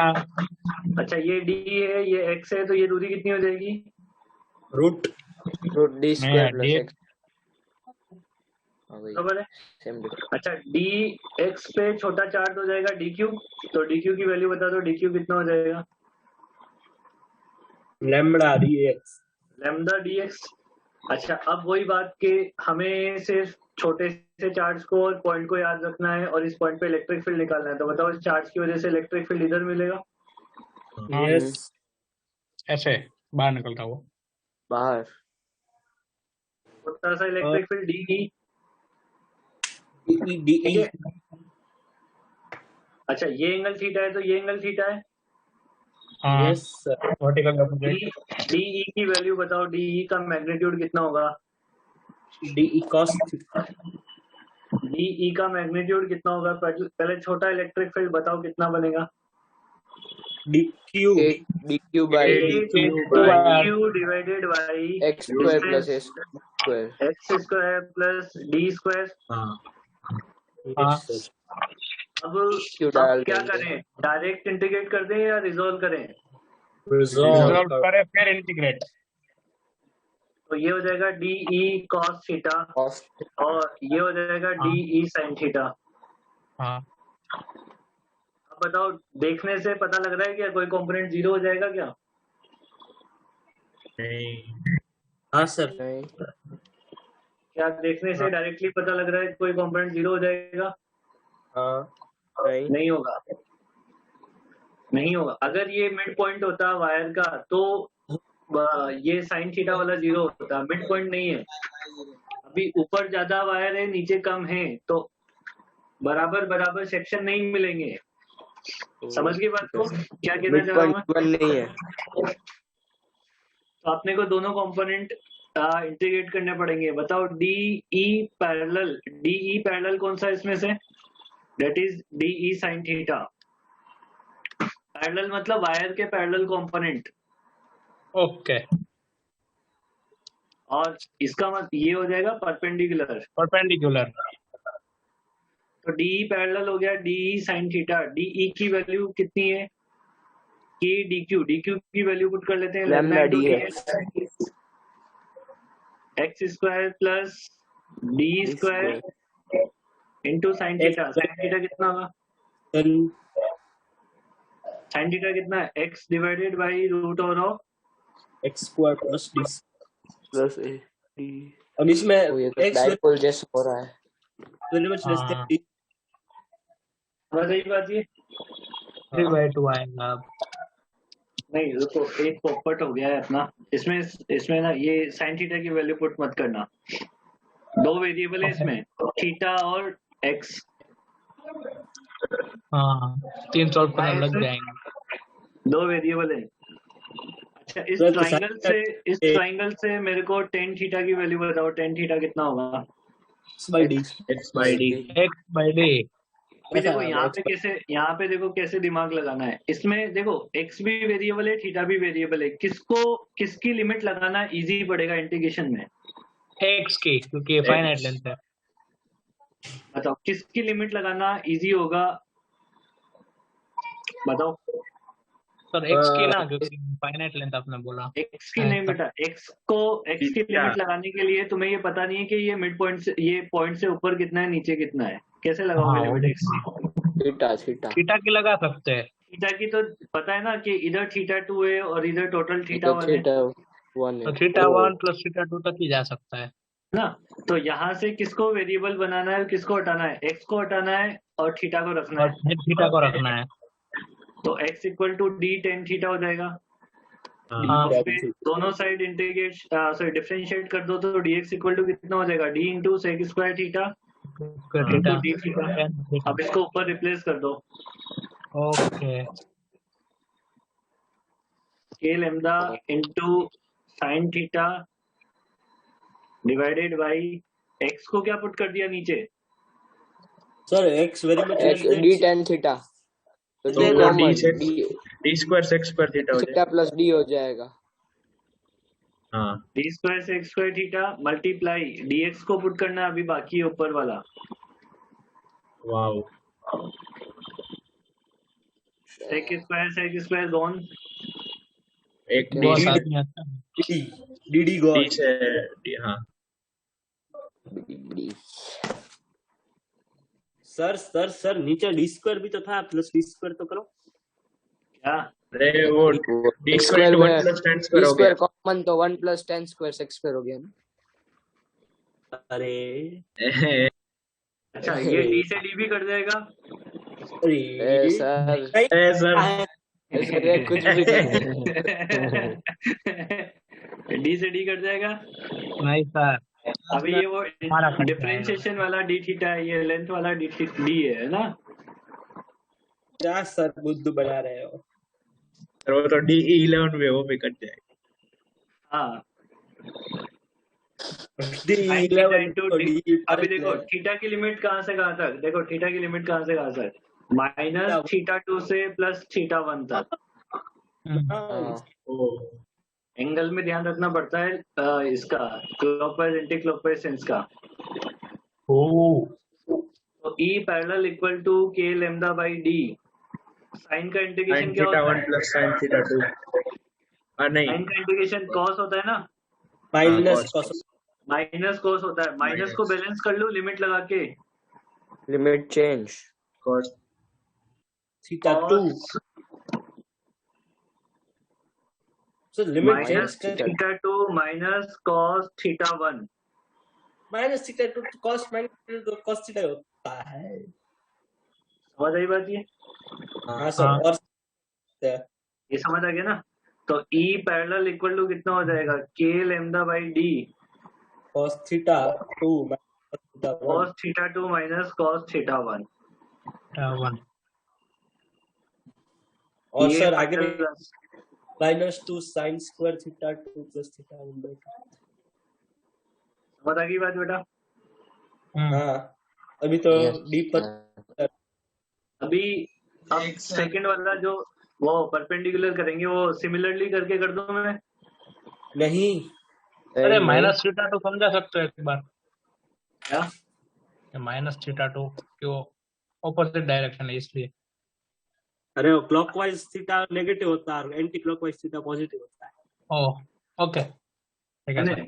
अच्छा, ये d है, ये x है, तो ये दूरी कितनी हो जाएगी? Root d square plus x। बराबर है। सेम। अच्छा, dx पे छोटा चार्ज हो जाएगा dq, तो dq की वैल्यू बता दो, dq कितना हो जाएगा? Lambda dx। Lambda dx। अच्छा, अब वही बात कि हमें सिर्फ छोटे से चार्ज को और पॉइंट को याद रखना है और इस पॉइंट पे इलेक्ट्रिक फील्ड निकालना है, तो बताओ इस चार्ज की वजह से इलेक्ट्रिक फील्ड इधर मिलेगा। यस, ऐसे बाहर निकलता वो बाहर छोटा सा इलेक्ट्रिक फील्ड डी। DE। अच्छा, ये एंगल थीटा है तो ये एंगल थीटा है। हाँ, yes sir. Vertical opposite. D e की वैल्यू बताओ, डीई का मैग्नीट्यूड कितना होगा? DE cos theta. डीई का मैग्नीट्यूड कितना होगा? पहले छोटा इलेक्ट्रिक फील्ड बताओ कितना बनेगा? DQ dq by q divided by x square plus s square. X square plus d square. हाँ, अब डाल क्या देंगे। करें? डायरेक्ट इंटीग्रेट कर दें या रिजोल्व करें? रिजॉल्व रिजॉल्व करे फिर इंटीग्रेट। तो ये हो जाएगा D E cos theta cos और ये हो जाएगा डी ई साइन थीटा। हाँ अब बताओ, देखने से पता लग रहा है क्या कोई कंपोनेंट जीरो हो जाएगा क्या? नहीं हाँ सर। नहीं क्या देखने से डायरेक्टली पता लग रहा है कोई कंपोनेंट जीरो हो जाएगा? हाँ नहीं नहीं होगा, नहीं होगा। अगर ये मिड पॉइंट होता वायर का तो ये साइन थीटा वाला जीरो होता, मिड पॉइंट नहीं है। अभी ऊपर ज्यादा वायर है, नीचे कम है, तो बराबर बराबर सेक्शन नहीं मिलेंगे। समझ गई बात को क्या कहना मिड चाह रहा हूँ पॉइंट मैं? इक्वल नहीं है। तो अपने को दोनों कंपोनेंट इंटीग्रेट करने पड़ेंगे। बताओ डी ई पैरेलल कौन सा इसमें से? That is d e sine theta. Parallel मतलब वायर के पैरेलल कंपोनेंट। ओके और इसका मतलब ये हो जाएगा परपेंडिकुलर। परपेंडिकुलर। तो डी पैरेलल हो गया डी साइन थीटा। डी की वैल्यू कितनी है? की डी क्यू की वैल्यू पुट कर लेते हैं। Lambda d x square plus d square into sine theta. Sine theta कितना होगा? साइन थीटा कितना है? X divided by root over of x square plus D plus A D. अब इसमें ये तो एक्स डाइपोल जैसा हो रहा है। Very much less than D. सही बात ये 3/2 आएगा अब। नहीं, रुको, एक पोपट हो गया है अपना। इसमें ना ये साइन थीटा की वैल्यू पुट मत करना। दो वेरिएबल है इसमें, थीटा और एक्स। हाँ 3 सॉल्व करने लग जाएंगे। दो वेरिएबल है। अच्छा, इस तो ट्राइंगल से मेरे को टेन थीटा की वैल्यू बताओ। टेन थीटा कितना होगा? X by D. X by D. X by D. अभी देखो यहाँ पे देखो कैसे दिमाग लगाना है। इसमें देखो एक्स भी वेरिएबल है, थीटा भी वेरिएबल है। किसकी लिमिट लगाना इजी पड़ेगा इंटीग्रेशन में? एक्स की, क्योंकि फाइनाइट लेंथ है। बताओ किसकी लिमिट लगाना इजी होगा? बताओ। सर एक्स की ना, क्योंकि फाइनाइट लेंथ आपने बोला। एक्स की नहीं बेटा, एक्स की लिमिट लगाने के लिए तुम्हें ये पता नहीं है कि ये मिड पॉइंट से, ये पॉइंट से ऊपर कितना है, नीचे कितना है। कैसे लगाओगे लिमिट एक्स की? थीटा की लगा सकते हैं। थीटा की तो पता है ना कि इधर थीटा 2 है और इधर टोटल थीटा 1 है तो थीटा 1 प्लस थीटा 2 तक ही जा सकता है ना। तो यहाँ से किसको वेरिएबल बनाना है, किसको हटाना है? एक्स को हटाना है और थीटा को रखना और है। थीटा को रखना है। तो x equal to d tan theta हो जाएगा। हाँ फिर दोनों साइड डिफरेंशिएट कर दो तो dx इक्वल टू कितना हो जाएगा? d into sec square theta into D theta. अब इसको ऊपर रिप्लेस कर दो। Okay k lambda into sine theta divided by x को क्या पुट कर दिया नीचे? Sir X very much D tan theta तो D square sec square theta हो जाएगा प्लस डी हो जाएगा। हाँ D square sec square theta multiply dx को पुट करना अभी बाकी है ऊपर वाला। Wow sec square gone. एक बहुत आदमी आता है। डी गॉड डी से हाँ सर नीचे डी स्क्वायर भी तो था, प्लस डी स्क्वायर तो करो। क्या? अरे वो d square 1 plus tan square हो गया। कॉमन तो 1 plus tan square sec square हो गया ना। अरे अच्छा, ये डी से डी भी कर जाएगा। अरे सर सर कुछ भी डी से डी कट जाएगा। नहीं सर, अभी ये वो हमारा कट डिफरेंशिएशन वाला डी थीटा है, ये लेंथ वाला डी है ना। क्या सर बुद्धू बना रहे हो? वो तो डी 11 में वो भी कट जाएगा। हाँ, डी 11 इंटू डी। अभी देखो थीटा की लिमिट कहाँ से कहाँ तक? देखो थीटा की लिमिट कहाँ से कहाँ तक? माइनस थीटा 2 से प्लस थीटा 1 तक। एंगल में ध्यान रखना पड़ता है इसका, क्लॉकवाइज एंटी क्लॉकवाइज सेंस का। तो E parallel equal to k lambda by d. Sine का इंटीग्रेशन sin क्या थीटा होता 1 है? प्लस sin थीटा 2 नहीं साइन का इंटीग्रेशन कॉस होता है ना। Minus cos. cos minus cos होता है, माइनस को बैलेंस कर लो लिमिट लगा के, limit change cos theta 2 so limit minus change theta 2 minus cos theta 1। Minus theta 2 cos minus तो cos थीटा होता है। समझ आई बात ये? हाँ सर, और ये समझ आ गया ना? तो E पैरेलल इक्वल टू कितना हो जाएगा, K lambda by D cos theta 2 minus cos theta 1 cos theta 2 minus cos theta 1। 1 और ये सर आगे parallel minus 2 sin square theta 2 plus theta 1 by 2। समझ आ गई बात बेटा? हाँ अभी तो Yes, डी पर अभी अब एक सर। सेकंड वाला जो वो परपेंडिकुलर करेंगे वो सिमिलरली करके कर दूं मैं? नहीं अरे माइनस थीटा 2 समझा सकते हो एक बार, क्या? माइनस थीटा 2 क्यों ऑपोजिट डायरेक्शन है इसलिए। अरे वो क्लॉकवाइज थीटा नेगेटिव होता है और एंटी क्लॉकवाइज थीटा पॉजिटिव होता है। ओह ओके ठीक है सर।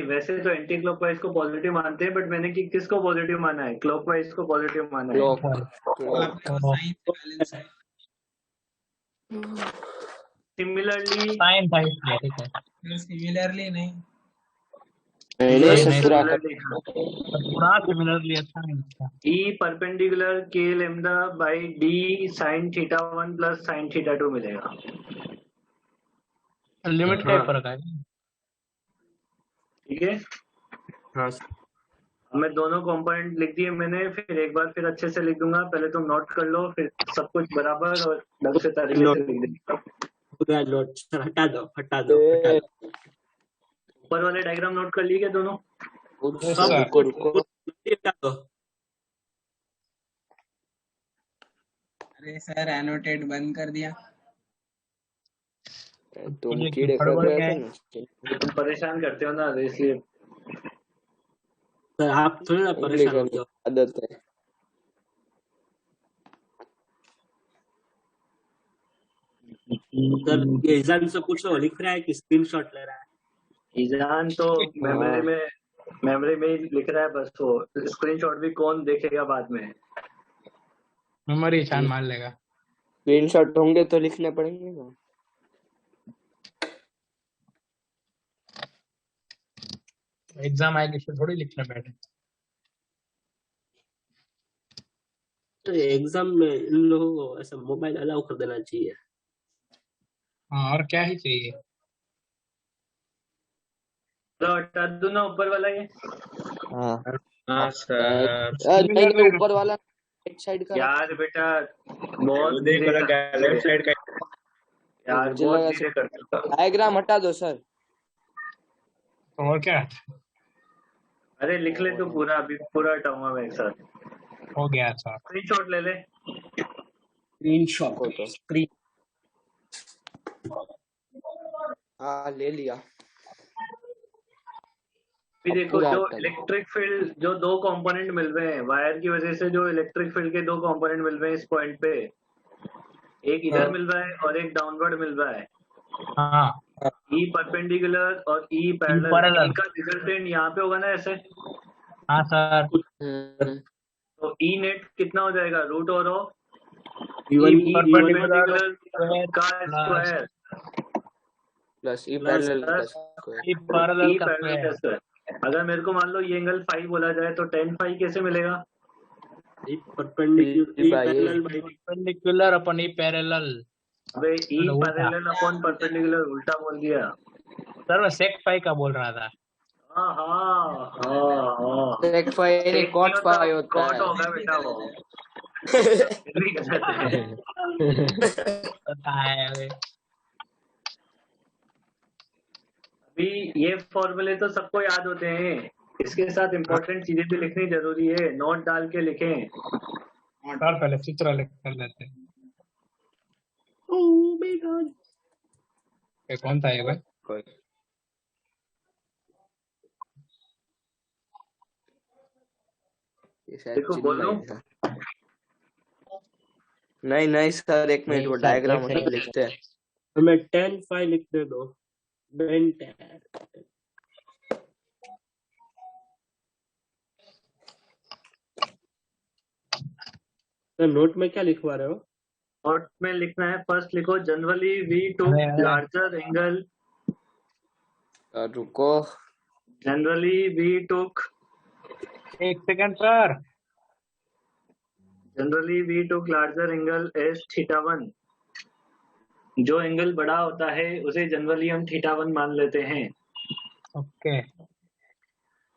वैसे तो एंटी क्लॉकवाइज को पॉजिटिव मानते हैं, बट मैंने किसको पॉजिटिव माना है, क्लॉकवाइज को पॉजिटिव माना है। आपने साइन से बैलेंस है। सिमिलरली साइन था इसलिए, ठीक है। सिमिलरली नहीं, पूरा सिमिलरली अच्छा नहीं था। E perpendicular K lambda by D sin theta 1 plus sin theta 2 मिलेगा। लिमिट का ही फर्क है। ठीक है, हाँ मैं दोनों कंपोनेंट लिख दिए मैंने, फिर एक बार फिर अच्छे से लिख दूंगा, पहले तुम नोट कर लो, फिर सब कुछ बराबर और ढंग से तरीके से लिख देंगे। पूरा नोट सर हटा दो। ऊपर वाले डायग्राम नोट कर लिए क्या दोनों? सब सर। हटा दो। अरे सर एनोटेट बंद कर दिया। तुम ये कीड़े कर गड़बड़ रहे क्या थे है? ना, तुम परेशान करते हो ना, तो इसलिए। सर आप थोड़ी ना परेशान होते हो। आदत है। सर ये ईजान से पूछो, लिख रहा है कि स्क्रीनशॉट ले रहा है? ईजान तो मेमोरी में ही लिख रहा है बस, वो स्क्रीनशॉट भी कौन देखेगा बाद में। मेमोरी छान मार लेगा। स्क्रीनशॉट होंगे तो लिखने पड़ेंगे ना। एग्जाम आएगी फिर थोड़ी लिखने बैठे। तो एग्जाम में इन लोगों को ऐसा मोबाइल अलाउ कर देना चाहिए। हाँ और क्या ही चाहिए। तो हटा दूं ना ऊपर वाला ये? हाँ सर नहीं ऊपर वाला राइट साइड का यार बेटा बहुत उदय को लगा लेफ्ट साइड का। यार मुझे बहुत लगा धीरे करता। डायग्राम हटा दो सर। और क्या अरे लिख ले तू पूरा, अभी पूरा हटाऊंगा मैं एक साथ। हो गया सर। स्क्रीनशॉट ले ले। स्क्रीनशॉट तो स्क्रीन हाँ ले लिया। फिर देखो पूरा जो हटा दो। इलेक्ट्रिक फील्ड, जो दो कंपोनेंट मिल रहे हैं वायर की वजह से, जो इलेक्ट्रिक फील्ड के दो कंपोनेंट मिल रहे हैं इस पॉइंट पे, एक इधर मिल रहा है और एक डाउनवर्ड मिल रहा है। हाँ E परपेंडिकुलर और E पैरेलल, पैरेलल। इनका रिजल्टेंट यहाँ पे होगा ना ऐसे, हाँ सर। तो E नेट कितना हो जाएगा, रूट और E1 परपेंडिकुलर का square plus E plus parallel का ई पैरेलल E का पैरेलल का स्क्वायर। अगर मेरे को मान लो ये एंगल फाई बोला जाए तो tan फाई कैसे मिलेगा? Perpendicular upon E parallel. अबे E पैरेलल अपॉन परपेंडिकुलर उल्टा बोल दिया सर मैं सेक फाई का बोल रहा था। हाँ सेक फाई नहीं कॉट फाई होता कॉट है। होगा बेटा वो। भी गलत है। पता है अबे। अभी ये फॉर्मूले तो सबको याद होते हैं, इसके साथ इम्पोर्टेंट चीजें भी लिखनी जरूरी है, नोट डाल के लिखें। सर पहले चित्र लिख कर लेते हैं। ये कौन था ये भाई? कोई ये शायद देखो बोलो। नहीं सर एक मिनट वो डायग्राम लिखते हैं। हमें tan फाई लिख दे दो। तो नोट में क्या लिखवा रहे हो? नोट में लिखना है, फर्स्ट लिखो generally we to larger angle, रुको जनरली वी टुक, एक second sir. Generally we took larger angle as θ1। जो एंगल बड़ा होता है उसे जनरली हम θ1 मान लेते हैं। Okay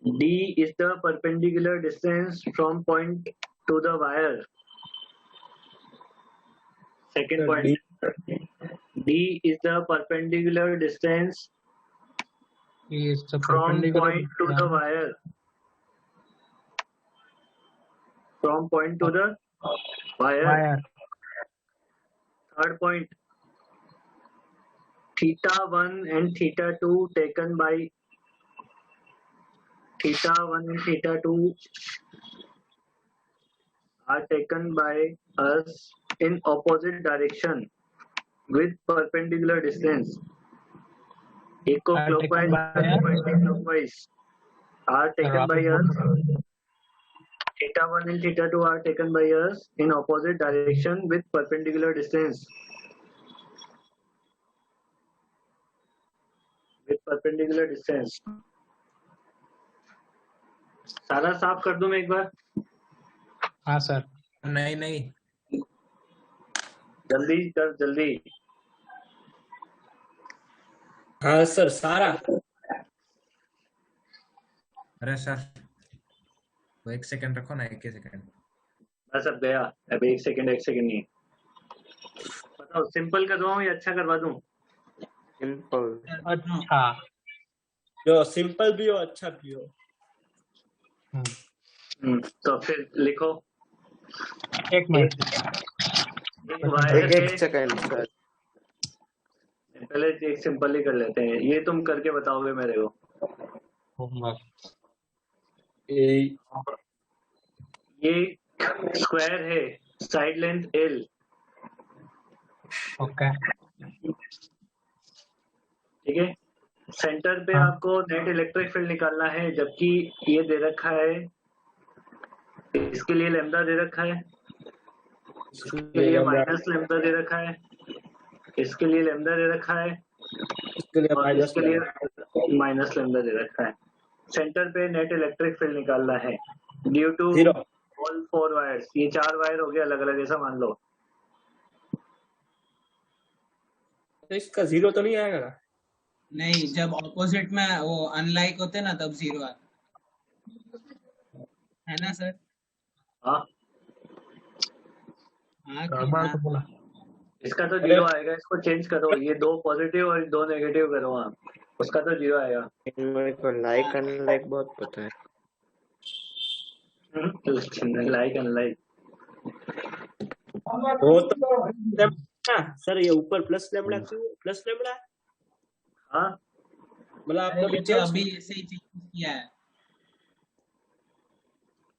D is the perpendicular distance from point to the wire. Second point. D is the perpendicular distance is the from perpendicular point to the wire. From point to the wire. wire. Third point. θ1 and θ2 taken by θ1 and θ2 are taken by us in opposite direction with perpendicular distance. Eco-clockwise and anti-clockwise are taken by us. θ1 and θ2 are taken by us in opposite direction with perpendicular distance. With perpendicular distance. सारा साफ कर दूं मैं एक बार? हाँ sir. नहीं नहीं जल्दी कर जल्दी। हाँ सर सारा। अरे सर तो 1 सेकंड रखो ना, 1 सेकंड बस अब गया। अब एक सेकंड नहीं। बताओ सिंपल करवाऊं या अच्छा करवा दूं? सिंपल। अच्छा जो सिंपल भी हो अच्छा भी हो। तो फिर लिखो। एक मिनट एक वायर एक सेकंड सर। पहले एक सिंपल ही कर लेते हैं, ये तुम करके बताओगे मेरे को। ये स्क्वायर है, साइड लेंथ L। ओके ठीक है। सेंटर पे आपको नेट इलेक्ट्रिक फील्ड निकालना है, जबकि ये दे रखा है, इसके लिए लैम्डा दे रखा है, इसके लिए माइनस लैम्डा दे रखा है, इसके लिए लैम्डा दे रखा है, और इसके लिए माइनस लैम्डा दे रखा है। सेंटर पे नेट इलेक्ट्रिक फील्ड निकालना है ड्यू टू ऑल 4 वायर्स। ये 4 वायर हो गए अलग अलग, ऐसा मान लो। तो इसका 0 तो नहीं आएगा ना? नहीं, जब ऑपोजिट में वो अनलाइक होते ना तब 0 आता है ना सर? हाँ हाँ बोला। इसका तो 0 आएगा, इसको चेंज करो, ये 2 पॉजिटिव और 2 नेगेटिव करो आप, उसका तो 0 आएगा। मेरे को लाइक अनलाइक बहुत पता है। लाइक अनलाइक वो तो सर ये ऊपर प्लस लैम्डा क्यों? प्लस लैम्डा हाँ मतलब आपने ये तो अभी ऐसे ही चेंज किया है।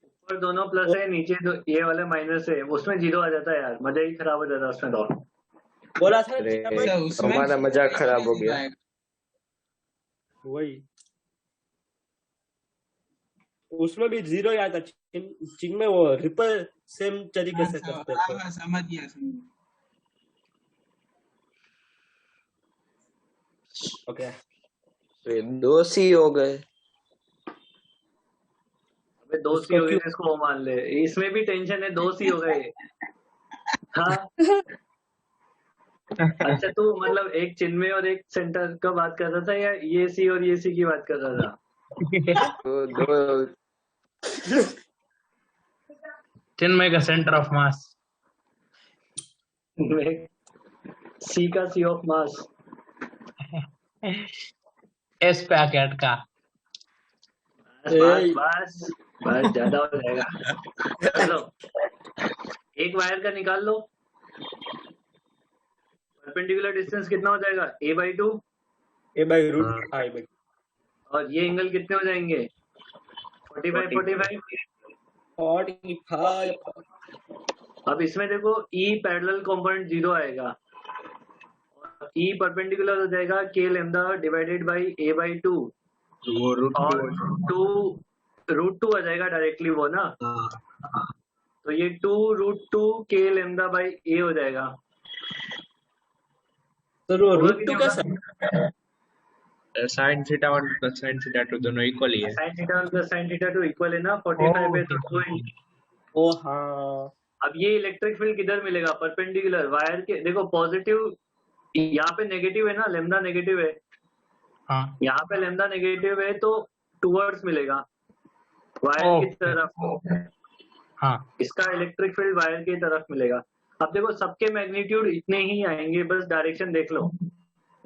ऊपर दोनों प्लस है, नीचे ये वाले माइनस है, उसमें 0 आ जाता है यार, मजा ही खराब हो जाता है उसमें। तो बोला था हमारा मजाक खराब हो गया। वही उसमें भी 0 याद है, चिन्ह में वो रिपल सेम तरीके से करते थे। हाँ समझ गया। ओके तो 2 सी हो गए। अबे 2 सी हो गए, इसको वो मान ले, इसमें भी टेंशन है, 2 सी हो गए। हाँ अच्छा तू मतलब एक चिन्ह में और एक सेंटर का बात कर रहा था, या ये सी और ये सी की बात कर रहा था? तो 2 चिन्मय का सेंटर ऑफ मास। सी का सी ऑफ मास। एस पे आके अटका। बस ज्यादा हो जाएगा। चलो एक वायर का निकाल लो, परपेंडिकुलर डिस्टेंस कितना हो जाएगा? a/2 a/√i/2। और ये एंगल कितने हो जाएंगे? 45। अब इसमें देखो E पैरेलल कंपोनेंट 0 आएगा, E परपेंडिकुलर हो जाएगा k lambda divided by a/2, वो और √2 आ जाएगा डायरेक्टली वो ना। तो तो ये 2√2 k lambda by a हो जाएगा। सर वो होगा रूट कि टू नहीं कैसा? sin theta 1 plus sin theta 2 दोनों इक्वल ही है। sin theta 1 plus sin theta 2 equal है ना, 45 है तो 2 ओ हाँ, अब ये इलेक्ट्रिक फील्ड किधर मिलेगा? परपेंडिकुलर वायर के, देखो पॉजिटिव यहाँ पे नेगेटिव है ना, लेमडा नेगेटिव है, हाँ यहाँ पे लेमडा नेगेटिव है तो टूवर्ड्स मिलेगा वायर की तरफ। हाँ इसका इलेक्ट्रिक फील्ड वायर की तरफ मिलेगा। अब देखो सबके मैग्नीट्यूड इतने ही आएंगे, बस डायरेक्शन देख लो।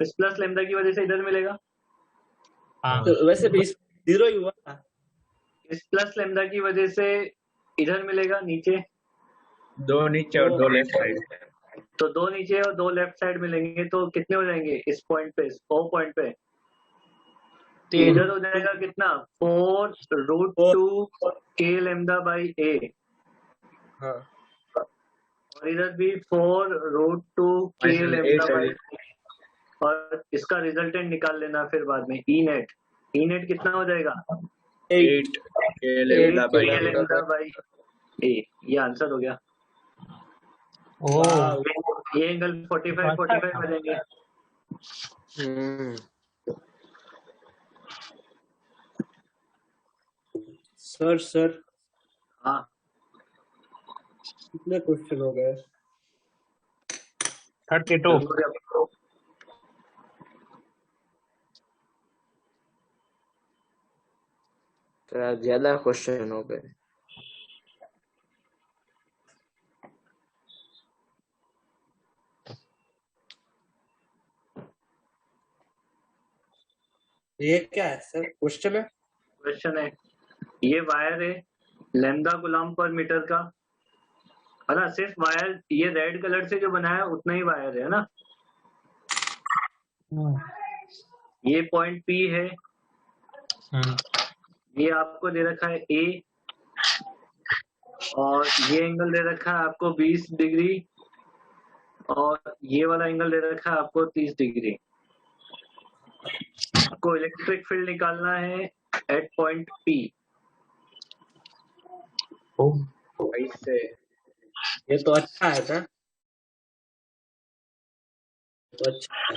इस प्लस लेमडा की वजह से इधर मिलेगा, हाँ तो वैसे भी जीरो ही हुआ था। इस प्लस लेमडा की वजह से इधर मिलेगा नीचे, दो नीचे और दो लेफ्ट साइड। तो दो नीचे और दो लेफ्ट साइड मिलेंगे तो कितने हो जाएंगे इस पॉइंट पे, ओ पॉइंट पे? इधर हो जाएगा कितना, 4√2 k lambda by a, हाँ, और इधर भी 4√2 k lambda by a, और इसका रिजल्टेंट निकाल लेना फिर बाद में। ई नेट कितना हो जाएगा? 8 k lambda by k a। lambda by a, ये आंसर हो गया। ओ ये एंगल 45 बनेंगे। सर हाँ कितने क्वेश्चन हो गए? 32। ज्यादा क्वेश्चन हो गए। ये क्या है सर, क्वेश्चन है? क्वेश्चन है, ये वायर है लैम्डा कूलम पर मीटर का, है ना? सिर्फ वायर ये रेड कलर से जो बनाया है उतना ही वायर है ना। ये पॉइंट P है, ये आपको दे रखा है A, और ये एंगल दे रखा है आपको 20 डिग्री, और ये वाला एंगल दे रखा है आपको 30 डिग्री। आपको इलेक्ट्रिक फील्ड निकालना है एट पॉइंट P। ऐसे ये तो अच्छा है ना, तो अच्छा है।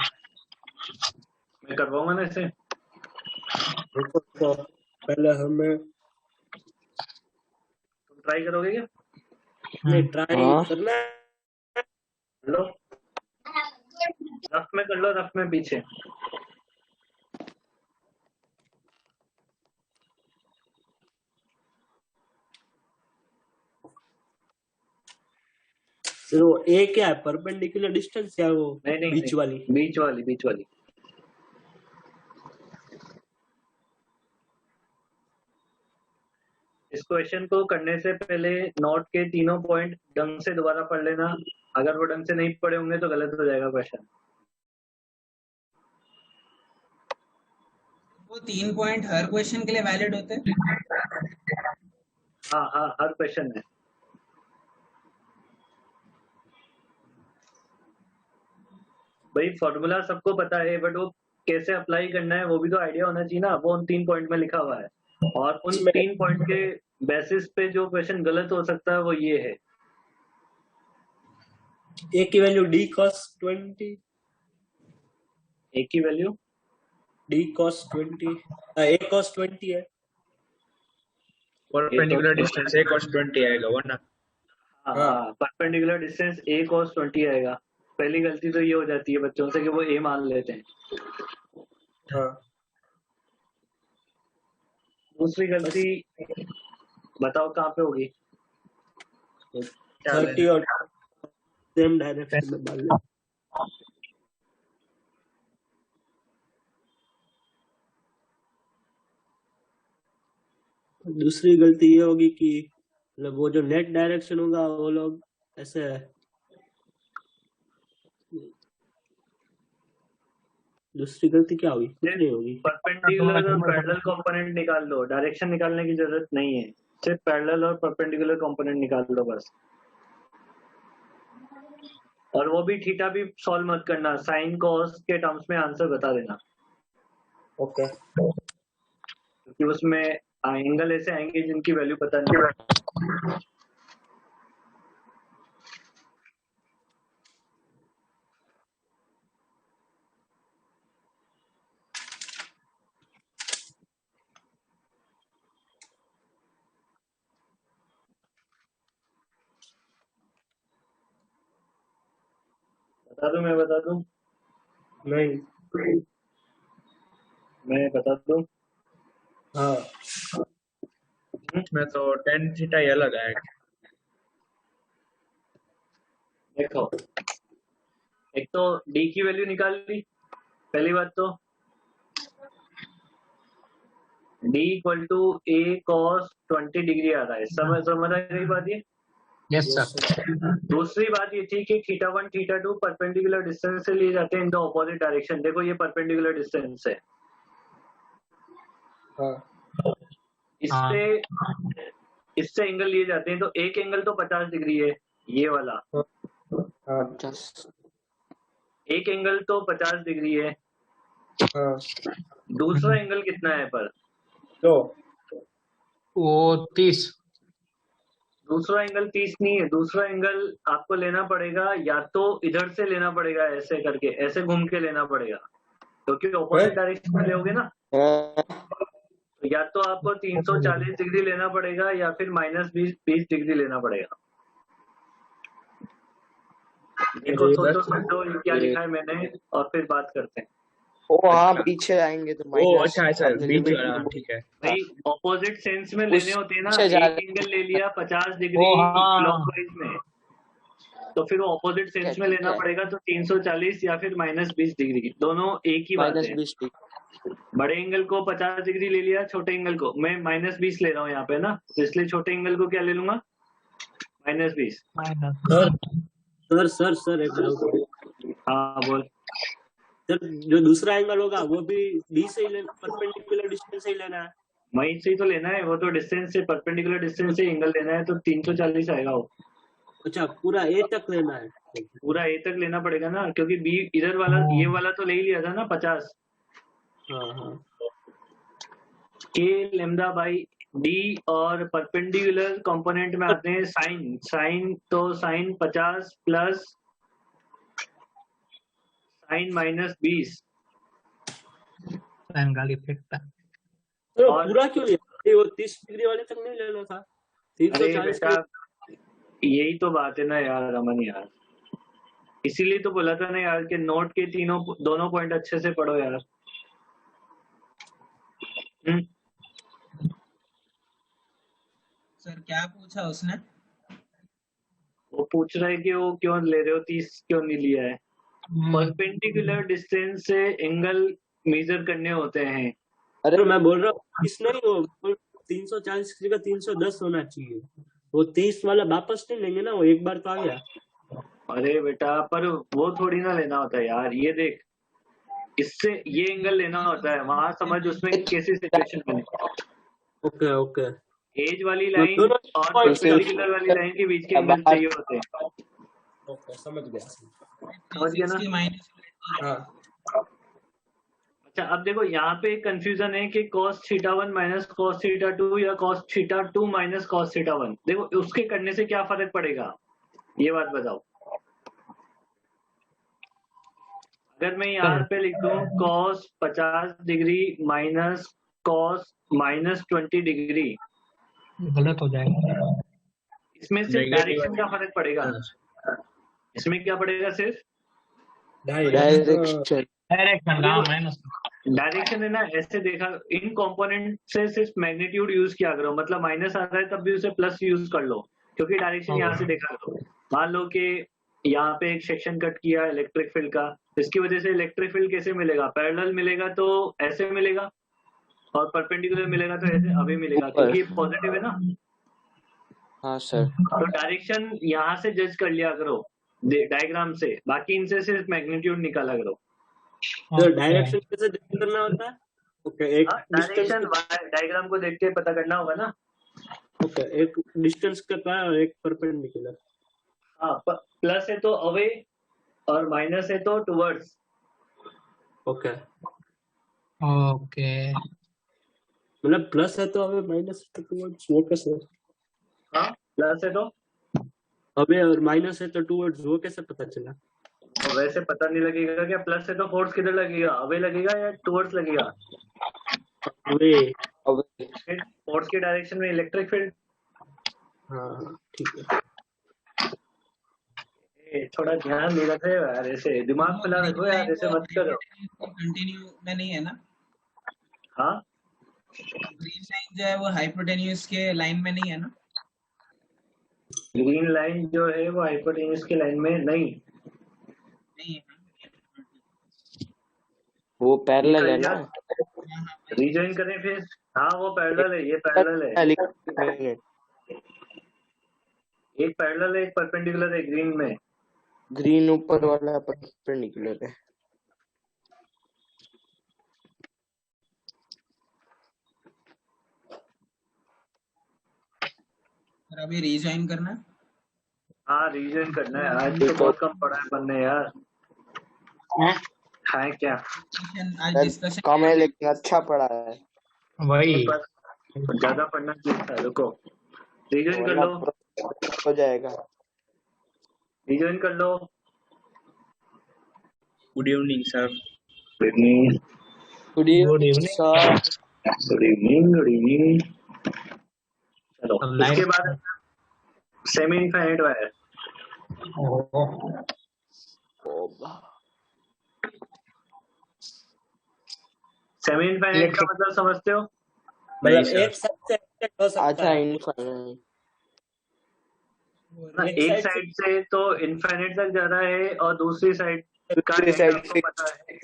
मैं करवाऊंगा ना इसे। रुको तो पहले हमें तुम ट्राई करोगे क्या? नहीं ट्राई हाँ। करना है। लो रफ में कर लो, रफ में पीछे। फिर वो ए क्या है, परपेंडिकुलर डिस्टेंस या वो नहीं बीच वाली? बीच वाली। इस क्वेश्चन को करने से पहले नोट के तीनों पॉइंट ढंग से दोबारा पढ़ लेना, अगर वो ढंग से नहीं पढ़े होंगे तो गलत हो जाएगा क्वेश्चन। वो 3 पॉइंट हर क्वेश्चन के लिए वैलिड होते हैं? हाँ हर क्वेश्चन है। भाई फॉर्मूला सबको पता है, बट वो कैसे अप्लाई करना है वो भी तो आइडिया होना चाहिए ना। वो उन 3 पॉइंट में लिखा हुआ है, और उन 3 पॉइंट के बेसिस पे जो क्वेश्चन गलत हो सकता है वो ये है। ए की वैल्यू d cos 20, ए की value d cos 20, a cos 20 है। परपेंडिकुलर डिस्टेंस 1 cos 20 आएगा वरना। हाँ परपेंडिकुलर डिस्टेंस a cos 20 आएगा। पहली गलती तो ये हो जाती है बच्चों से कि वो a मान लेते हैं। हाँ, दूसरी गलती बताओ कहाँ पे होगी? 30 और सेम डायरेक्शन में डाल। दूसरी गलती ये होगी कि मतलब वो जो नेट डायरेक्शन होगा वो लोग ऐसे दूसरी गलती क्या होगी? कुछ नहीं होगी। परपेंडिकुलर और पैरेलल कंपोनेंट निकाल लो, डायरेक्शन निकालने की जरूरत नहीं है, सिर्फ पैरेलल और परपेंडिकुलर कंपोनेंट निकाल लो बस। और वो भी थीटा भी सॉल्व मत करना, साइन कॉस के टर्म्स में आंसर बता देना। ओके, क्योंकि उसमें एंगल ऐसे आएंगे जिनकी वैल्यू पता नहीं। मैं बता दूं नहीं। मैं बता दूं। हाँ इसमें तो टेन थीटा ही अलग आएगा। देखो, एक तो डी की वैल्यू निकाल ली पहली बात तो, D equal to A cos 20 degree आ रहा है, समझ आ गई बात ये। Yes sir. दूसरी बात ये थी कि थीटा 1 थीटा 2 परपेंडिकुलर डिस्टेंस से लिए जाते हैं इन द ऑपोजिट डायरेक्शन। देखो ये परपेंडिकुलर डिस्टेंस है, हाँ इससे एंगल लिए जाते हैं, तो एक एंगल तो 50 डिग्री है ये वाला, हाँ 50। एक एंगल तो 50 डिग्री है। हाँ। दूसरा एंगल कितना है पर? तो वो 30। दूसरा एंगल 30 नहीं है, दूसरा एंगल आपको लेना पड़ेगा, या तो इधर से लेना पड़ेगा ऐसे करके, ऐसे घूम के लेना पड़ेगा, क्योंकि ऑपोजिट डायरेक्शन में लोगे ना, तो या तो आपको 340 डिग्री लेना पड़ेगा या फिर -20 डिग्री लेना पड़ेगा। देखो सोचो समझो ये क्या लिखा है मैंने, और फिर बात करते हैं। ओ हाँ, पीछे आएंगे तो ओ माइनस। अच्छा ऐसा बीच वाला, ठीक है। भाई ऑपोजिट सेंस में लेने होते हैं ना, पीछे जा एक रहे एंगल ले लिया 50 डिग्री ओ हाँ। क्लॉकवाइज में, तो फिर वो ऑपोजिट सेंस में ठीक लेना है। पड़ेगा, तो 340 या फिर -20 डिग्री, दोनों एक ही बात है। -20 डिग्री। बड़े एंगल को 50 डिग्री ले लिया, छोटे एंगल को मैं -20 ले रहा हूँ यहाँ पे ना, तो इसलिए छोटे एंगल को क्या ले लूंगा, -20। सर एक डाउट। हाँ बोल। सर जो दूसरा एंगल होगा वो भी डी से ही लेना, परपेंडिकुलर डिस्टेंस से ही लेना है। वहीं से ही तो लेना है, वो तो डिस्टेंस से परपेंडिकुलर डिस्टेंस से एंगल लेना है, तो 340 आएगा वो। अच्छा पूरा ए तक लेना है। पूरा ए तक लेना पड़ेगा ना, क्योंकि बी इधर वाला ये वाला तो ले ही लिया था ना 50। हाँ के लेमडा बाई डी, और परपेंडिकुलर कंपोनेंट में आते हैं साइन तो साइन 50 प्लस साइन -20। गाली फेंकता। तो और- पूरा क्यों लिया? वो 30 डिग्री वाले तक नहीं लेना था, अरे 340 बेटा यही तो बात है ना यार रमन यार, इसीलिए तो बोला था ना यार कि नोट के दोनों पॉइंट अच्छे से पढ़ो यार। सर क्या पूछा उसने? वो पूछ रहा है कि वो क्यों ले रहे हो, 30 क्यों नहीं लिया है। परपेंडिकुलर डिस्टेंस से एंगल मेजर करने होते हैं। अरे मैं बोल रहा हूँ इस नहीं हो 340 की जगह 310 होना चाहिए। वो 30 वाला वापस नहीं लेंगे ना, वो एक बार तो आ गया। अरे बेटा पर वो थोड़ी ना लेना होता है यार, ये देख इससे ये एंगल लेना होता है, वहां समझ उसमें कैसी सिचुएशन बने। Okay okay. एज वाली लाइन और परपेंडिकुलर वाली लाइन के बीच के एंगल चाहिए होते हैं। ओके समझ गया। समझ गया ना? हाँ अच्छा अब देखो यहाँ पे कंफ्यूजन है कि cos θ1 माइनस cos θ2 या cos θ2 माइनस cos θ1। देखो उसके करने से क्या फर्क पड़ेगा, ये बात बताओ। अगर मैं यहाँ पे लिख दूं cos 50 degree minus cos -20 degree, गलत हो जाएगा। इसमें सिर्फ डायरेक्शन का फर्क पड़ेगा। इसमें क्या पड़ेगा, सिर्फ डायरेक्शन। Direction minus. डायरेक्शन है ना, ऐसे देखा इन कंपोनेंट से सिर्फ मैग्नीट्यूड यूज किया करो, मतलब माइनस आ रहा है तब भी उसे प्लस यूज कर लो, क्योंकि डायरेक्शन यहाँ से देखा करो। मान लो कि यहाँ पे एक सेक्शन कट किया इलेक्ट्रिक फील्ड का, इसकी वजह से इलेक्ट्रिक फील्ड कैसे मिलेगा, पैरेलल मिलेगा तो ऐसे मिलेगा, और परपेंडिकुलर मिलेगा तो ऐसे अभी मिलेगा, क्योंकि पॉजिटिव है ना। हाँ सर। तो डायरेक्शन यहाँ से जज कर लिया करो डायग्राम से, बाकी इनसे सिर्फ मैग्नीट्यूड निकाला करो। तो डायरेक्शन कैसे करना होता है? ओके एक डायरेक्शन डायग्राम को देख के पता करना होगा ना। ओके एक डिस्टेंस का था और एक परपेंडिकुलर। हाँ प्लस है तो अवे और माइनस है तो टुवर्ड्स। ओके ओके मतलब प्लस है तो अबे माइनस है तो टुवर्ड्स, वो कैसे? हाँ प्लस है तो अबे और माइनस है तो टुवर्ड्स, वो कैसे पता चला? तो वैसे पता नहीं लगेगा क्या, प्लस है तो फोर्स किधर लगेगा, अवे लगेगा या टुवर्ड्स लगेगा। अबे फोर्स की डायरेक्शन में इलेक्ट्रिक फील्ड। हाँ ठीक है। थोड़ा ध्यान नहीं रख रहे हो यार, ऐसे दिमाग वो फैला ग्रीन रखो यार, लाइन ऐसे तो मत करो। कंटिन्यू में नहीं है ना? हाँ ग्रीन लाइन जो है वो हाइपोटेन्यूज के लाइन में नहीं है ना? ग्रीन लाइन जो है वो हाइपोटेन्यूज की लाइन में नहीं। नहीं है ना? वो पैरेलल है कर ना। हाँ हाँ रीजॉइन करें फिर। हाँ वो पैरेलल है, ये पैरेलल है, एक पैरेलल है एक परपेंडिकुलर है ग्रीन में। ग्रीन ऊपर वाला परपेंडिकुलर है। और अभी रीजॉइन करना है? हाँ रीजॉइन करना है, आज तो बहुत कम पड़ा है बनने यार। है क्या आज डिस्कशन कम है लेकिन अच्छा पड़ा है। वही ज्यादा पढ़ना चाहिए था। रुको रीजॉइन कर लो, हो जाएगा। रीजॉइन कर लो। Good evening sir. Good evening, good evening sir. Good evening, good evening. चलो अब इसके बाद semi infinite wire. Semi infinite का मतलब समझते हो? नहीं सर। एक साइड से एक्सटेंड हो सकता अच्छा है। इनफाइनाइट ना, एक साइड से तो इनफाइनाइट तक जा रहा है और दूसरी साइड का दूसरी end साइड आपको पता है।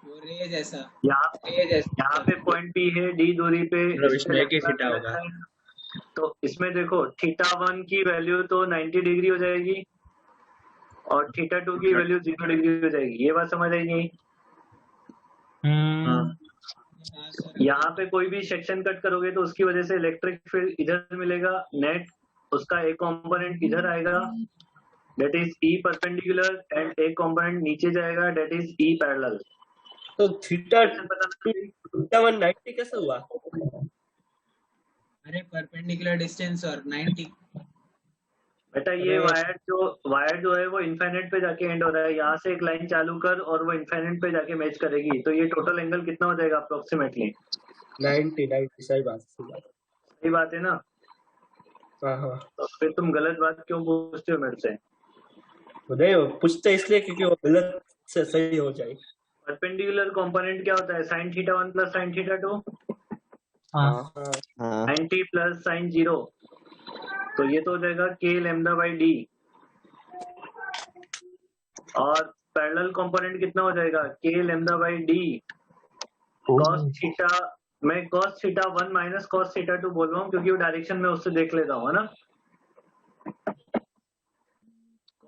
वो रे जैसा यहाँ पे पॉइंट पी है डी दूरी पे, मतलब इस पे इसमें एक ही लगता थीटा होगा। है। तो इसमें देखो थीटा 1 की वैल्यू तो 90 डिग्री हो जाएगी और थीटा 2 की वैल्यू 0 डिग्री हो जाएगी। ये बात समझ आई नहीं? हाँ यहाँ पे कोई भी सेक्शन कट करोगे तो उसकी वजह से इलेक्ट्रिक फील्ड इधर मिलेगा, नेट उसका एक कंपोनेंट इधर आएगा that is E perpendicular and एक कंपोनेंट नीचे जाएगा दैट इज ई पैरेलल। तो थीटा पता नहीं 190 कैसे हुआ? अरे परपेंडिकुलर डिस्टेंस और 90। बेटा ये वायर जो है वो इनफाइनाइट पे जाके एंड हो रहा है। यहाँ से एक लाइन चालू कर और वो इनफाइनाइट पे जाके मैच करेगी, तो ये टोटल एंगल कितना हो जाएगा अप्रोक्सीमेटली? 90 सही बात सही बात है ना? हाँ तो फिर तुम गलत बात क्यों पूछते हो मेरे से? नहीं पूछते इसलिए क्योंकि वो गलत से सही हो जाए। परपेंडिकुलर कंपोनेंट क्या होता है? Sine theta 1 plus sine theta 2, हाँ हाँ 90 प्लस साइन 0, तो ये तो हो जाएगा के लैम्डा बाई डी। और पैरेलल कंपोनेंट कितना हो जाएगा? K lambda by D cos theta. मैं cos theta 1 minus cos theta 2 बोल रहा हूँ क्योंकि वो डायरेक्शन में उससे देख लेता हूँ, है ना?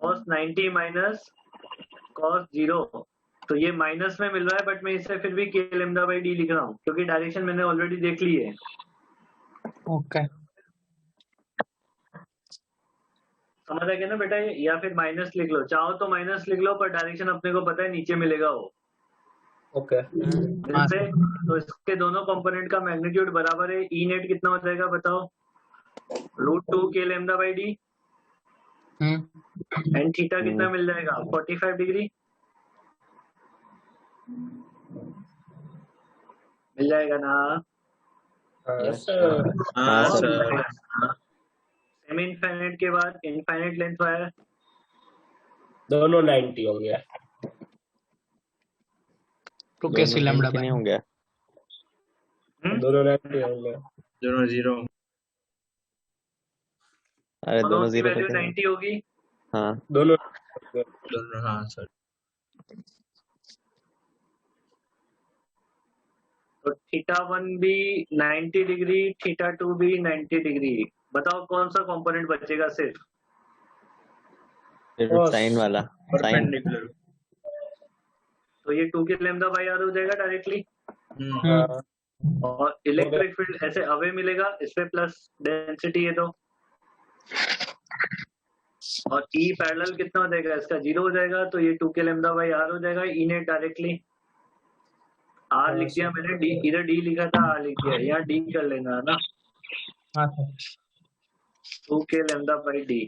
कॉस 90 माइनस कॉस 0, तो ये माइनस में मिल रहा है बट मैं इसे फिर भी के लैम्डा बाई डी लिख रहा हूँ क्योंकि डायरेक्शन मैंने ऑलरेडी देख ली है। ओके समझ आ गया ना बेटा? या फिर माइनस लिख लो, चाहो तो माइनस लिख लो, पर डायरेक्शन अपने को पता है नीचे मिलेगा वो। ओके जैसे तो इसके दोनों कंपोनेंट का मैग्नीट्यूड बराबर है। ई नेट कितना हो जाएगा बताओ? √2 के lambda by D and theta कितना मिल जाएगा? 45 डिग्री मिल जाएगा ना? Yes sir. हाँ सर। सेमी इनफाइनाइट के बाद इनफाइनाइट लेंथ वायर दोनों 90 हो गया। तो कैसे लैम्डा नहीं हो गया। दोनों 90 हो गया। दोनों 0। अरे दोनों की 0 वैल्यू कैसे? 90 होगी। हाँ दोनों हाँ सर। तो थीटा 1 भी 90 डिग्री, थीटा 2 भी 90 डिग्री। बताओ कौन सा कंपोनेंट बचेगा सिर्फ? साइन वाला साइन। परपेंडिकुलर। तो ये 2 के लैम्डा बाई आर हो जाएगा डायरेक्टली। और इलेक्ट्रिक फील्ड ऐसे अवे मिलेगा, इस पे प्लस डेंसिटी है तो। और ई पैरेलल कितना हो जाएगा? इसका 0 हो जाएगा, तो ये 2 के लैम्डा बाई आर हो जाएगा। ई नेट डायरेक्टली आर लिख दिया मैंने, डी इधर डी लिखा था आर लिख दिया, यहाँ डी कर लेना है ना। हाँ सर 2 के लैम्डा बाई डी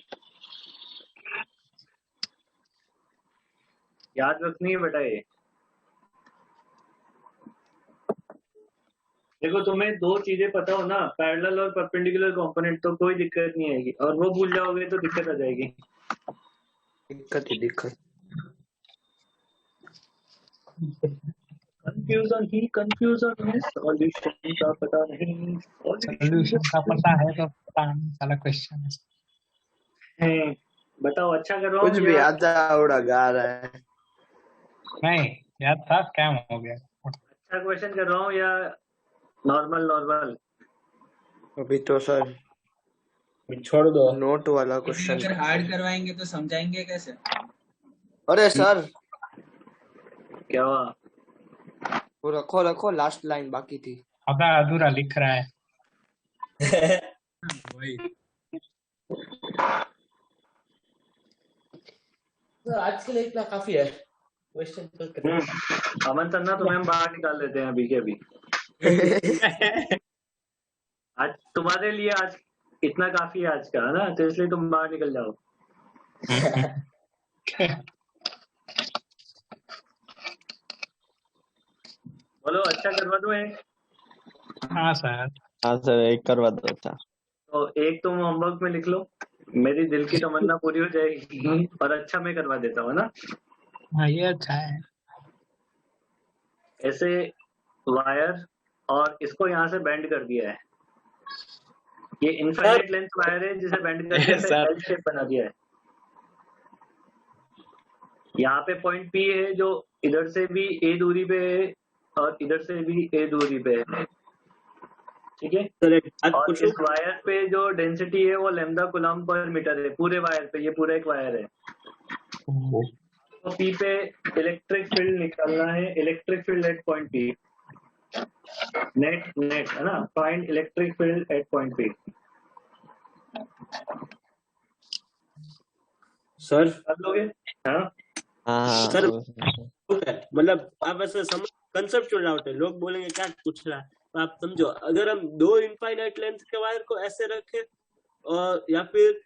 याद रखनी है बेटा ये। देखो तुम्हें दो चीजें पता हो ना, पैरेलल और परपेंडिकुलर कंपोनेंट, तो कोई दिक्कत नहीं आएगी, और वो भूल जाओगे तो दिक्कत आ जाएगी। दिक्कत कंफ्यूजन है, सॉल्यूशन का पता नहीं, सोल्यूशन का पता है तो पता नहीं साला क्वेश्चन है। बताओ, अच्छा कर रहा कुछ हूँ भी या आधा उड़ा गा रहा है। नहीं याद था स्कैम हो गया। अच्छा क्वेश्चन कर रहा हूँ या नॉर्मल नॉर्मल? अभी तो सर छोड़ दो नोट वाला लेकिन क्वेश्चन। अगर हार्ड करवाएंगे तो समझाएंगे कैसे? अरे सर क्या हुआ? वो रखो रखो, लास्ट लाइन बाकी थी। आधा अधूरा लिख रहा है। वही आज के लिए इतना काफी है। क्वेश्चन अमन सर ना तुम्हें हम बाहर निकाल देते हैं अभी के अभी। आज तुम्हारे लिए आज इतना काफी है आज का, है ना, तो इसलिए तुम बाहर निकल जाओ। बोलो, अच्छा करवा दूं एक? हाँ सर। हाँ सर, एक करवा दो था। तो एक तुम होमवर्क में लिख लो, मेरी दिल की तमन्ना पूरी हो जाएगी, और अच्छा मैं करवा देता हूँ ना। हाँ ये अच्छा है। ऐसे वायर, और इसको यहाँ से बेंड कर दिया है। ये इनफाइनाइट लेंथ वायर है जिसे बेंड करके ऐसे सर। एल शेप बना दिया है। यहाँ पे पॉइंट पी है जो इधर से भी ए दूरी पे है और इधर से भी ए दूरी पे है, ठीक है। और इस वायर पे जो डेंसिटी है वो लैम्डा कूलम पर मीटर है, पूरे वायर पे, ये पूरा एक वायर है। तो पी पे इलेक्ट्रिक फील्ड निकालना है, electric field at point P, net है ना, find electric field at point P. Sir कर लोगे? हाँ हाँ सर हाँ मतलब आप ऐसे समझ, कंसेप्चुअल डाउट है, लोग बोलेंगे क्या पूछ रहा है, तो आप समझो, अगर हम दो इनफाइनाइट लेंथ के वायर को ऐसे रखें और या फिर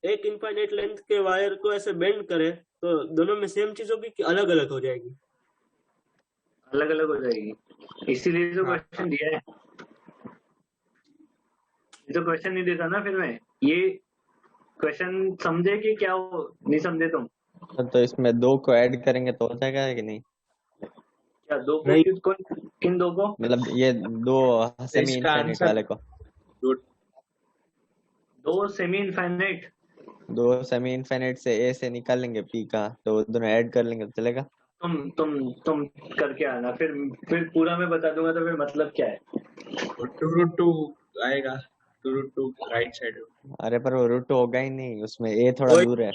एक इनफाइनाइट लेंथ के वायर को ऐसे बेंड करें, तो दोनों में सेम चीज होगी कि अलग अलग हो जाएगी? अलग अलग हो जाएगी, इसीलिए तो क्वेश्चन दिया है। ये तो क्वेश्चन नहीं देता ना फिर मैं। ये क्वेश्चन समझे कि क्या हो, नहीं समझे तुम? तो इसमें दो को ऐड करेंगे तो हो जाएगा कि नहीं? क्या दो को? नहीं। किन दो को? मतलब ये दो सेमी इसका इनफाइनाइट आंसर वाले को, दो सेमी इनफाइनाइट। दो सेमी इनफाइनाइट से ए से निकाल लेंगे पी का, तो दोनों ऐड कर लेंगे तो चलेगा। तुम करके आना, फिर पूरा मैं बता दूंगा तो फिर मतलब क्या है। 2√2 आएगा, 2√2 राइट साइड। अरे पर वो रूट होगा ही नहीं, उसमें ए थोड़ा वही दूर है।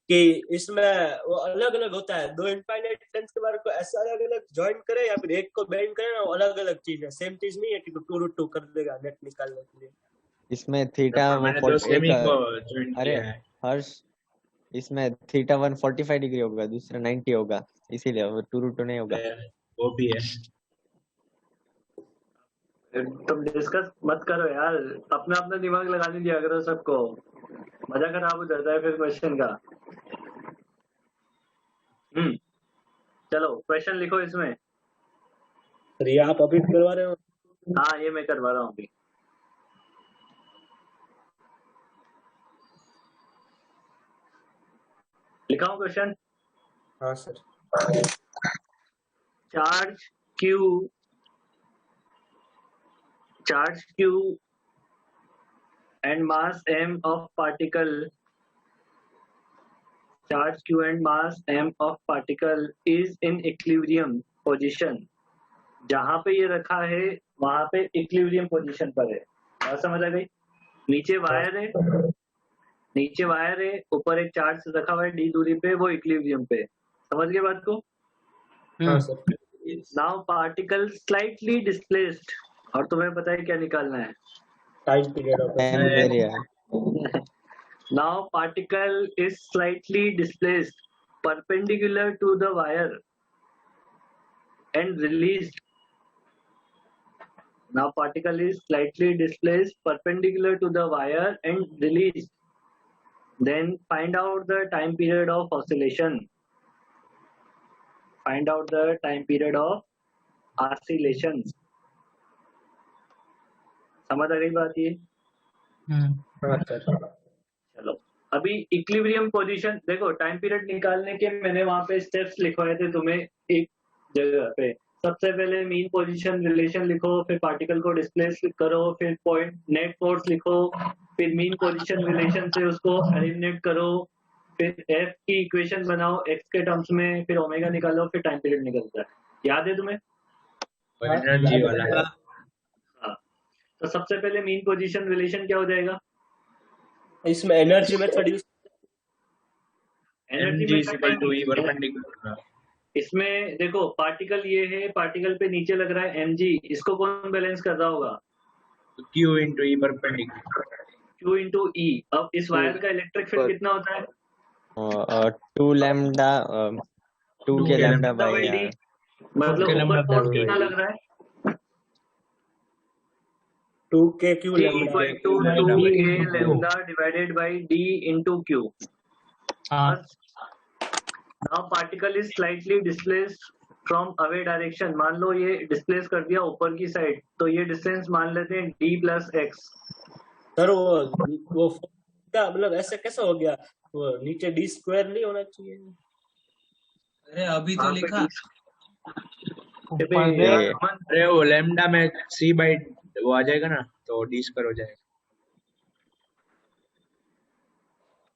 कि इसमें वो अलग अलग होता है, दो इनफाइनाइट लेंथ के वायर को ऐसा अलग अलग ज्वाइन करे या फिर एक को बेंड करे ना, वो अलग अलग चीज है, सेम चीज नहीं है कि 2√2 कर देगा नेट निकालने के लिए। इसमें थीटा वो मैंने दो सेमी को ज्वाइन अरे किया है। हर्ष, इसमें थीटा 145 डिग्री होगा, दूसरा 90 होगा, इसीलिए वो 2√2 नहीं होगा। वो भी है। तुम डिस्कस मत करो यार, अपना अपना दिमाग लगाने दिया करो सबको, मजा खराब हो जाता है फिर क्वेश्चन का। चलो क्वेश्चन लिखो इसमें। ये आप अभी करवा रहे हो? हाँ ये मैं करवा रहा हूँ अभी। लिखा हूँ क्वेश्चन। हाँ sir. Charge Q and mass m of particle, charge Q and mass m of particle is in equilibrium position। जहां पे ये रखा है वहां पे इक्विलिब्रियम पोजीशन पर है। बात समझ आ गई? नीचे वायर है, ऊपर एक चार्ज रखा हुआ है d दूरी पे, वो इक्विलिब्रियम पे। समझ गए बात को? हाँ sir. Now particle slightly displaced, और तुम्हें पता है क्या निकालना है? Time period of time variable. Now particle is slightly displaced perpendicular to the wire and released. Now particle is slightly displaced perpendicular to the wire and released. Then find out the time period of oscillation. Find out the time period of oscillations. समझ आ गई बात ये? हाँ sir. चलो अभी equilibrium position देखो, time period निकालने के मैंने वहां पे स्टेप्स लिखवाए थे तुम्हें एक जगह पे। सबसे पहले मीन पोजीशन रिलेशन लिखो, फिर पार्टिकल को डिस्प्लेस करो, फिर पॉइंट नेट फोर्स लिखो, फिर मीन पोजीशन रिलेशन से उसको एलिमिनेट करो, फिर एफ की इक्वेशन बनाओ एक्स के टर्म्स में, फिर ओमेगा निकालो, फिर टाइम पीरियड निकलता है। याद है तुम्हें? एनर्जी वाला है। हाँ, तो सबसे पहले मीन पोजीशन रिलेशन क्या हो जाएगा? इसमें energy method use energy mg is equal to E perpendicular. इसमें देखो पार्टिकल ये है, पार्टिकल पे नीचे लग रहा है mg, इसको कौन बैलेंस कर रहा होगा? Q into E perpendicular. Q into E। अब इस वायर का इलेक्ट्रिक फील्ड कितना होता है? 2 लैम्डा 2 के लैम्डा बाई डी, मतलब ऊपर फोर्स कितना लग रहा है? 2k q G lambda equal to 2k lambda divided by D into Q। हाँ Now particle is slightly displaced from away direction। मान लो ये डिस्प्लेस कर दिया ऊपर की साइड, तो ये डिस्टेंस मान लेते हैं d plus x। सर वो क्या मतलब ऐसे कैसे हो गया? वो नीचे d स्क्वायर नहीं होना चाहिए? अरे अभी तो लिखा। अरे वो लैम्डा में c बाई वो आ जाएगा ना, तो d स्क्वायर हो जाएगा।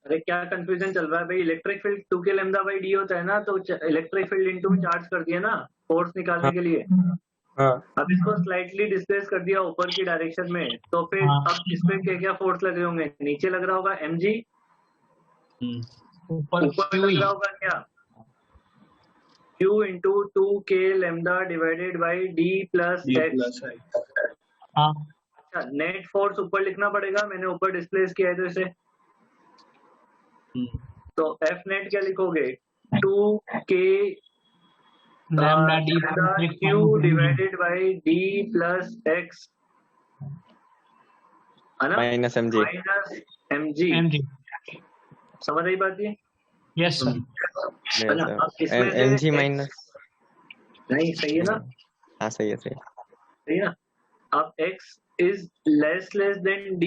अरे क्या कंफ्यूजन चल रहा है भाई? Electric field 2k lambda by d होता है ना, तो इलेक्ट्रिक फील्ड इनटू चार्ज कर दिया ना फोर्स निकालने के लिए। हाँ अब इसको स्लाइटली डिस्प्लेस कर दिया ऊपर की डायरेक्शन में, तो फिर अब इसमें क्या क्या फोर्स लगे होंगे? नीचे लग रहा होगा mg, ऊपर ऊपर लग रहा होगा क्या? Q into 2k lambda divided by D plus x। हाँ अच्छा, नेट फोर्स ऊपर लिखना पड़ेगा, मैंने ऊपर डिस्प्लेस किया है तो इसे, तो F नेट क्या लिखोगे? 2k lambda D Q divided by D plus x, है ना? Minus mg। Minus mg। mg। समझ आई बात ये? Yes sir. है ना? अब इसमें से mg x- माइनस, नहीं, सही है ना? हाँ सही है सही है। सही है ना? अब x is less than d,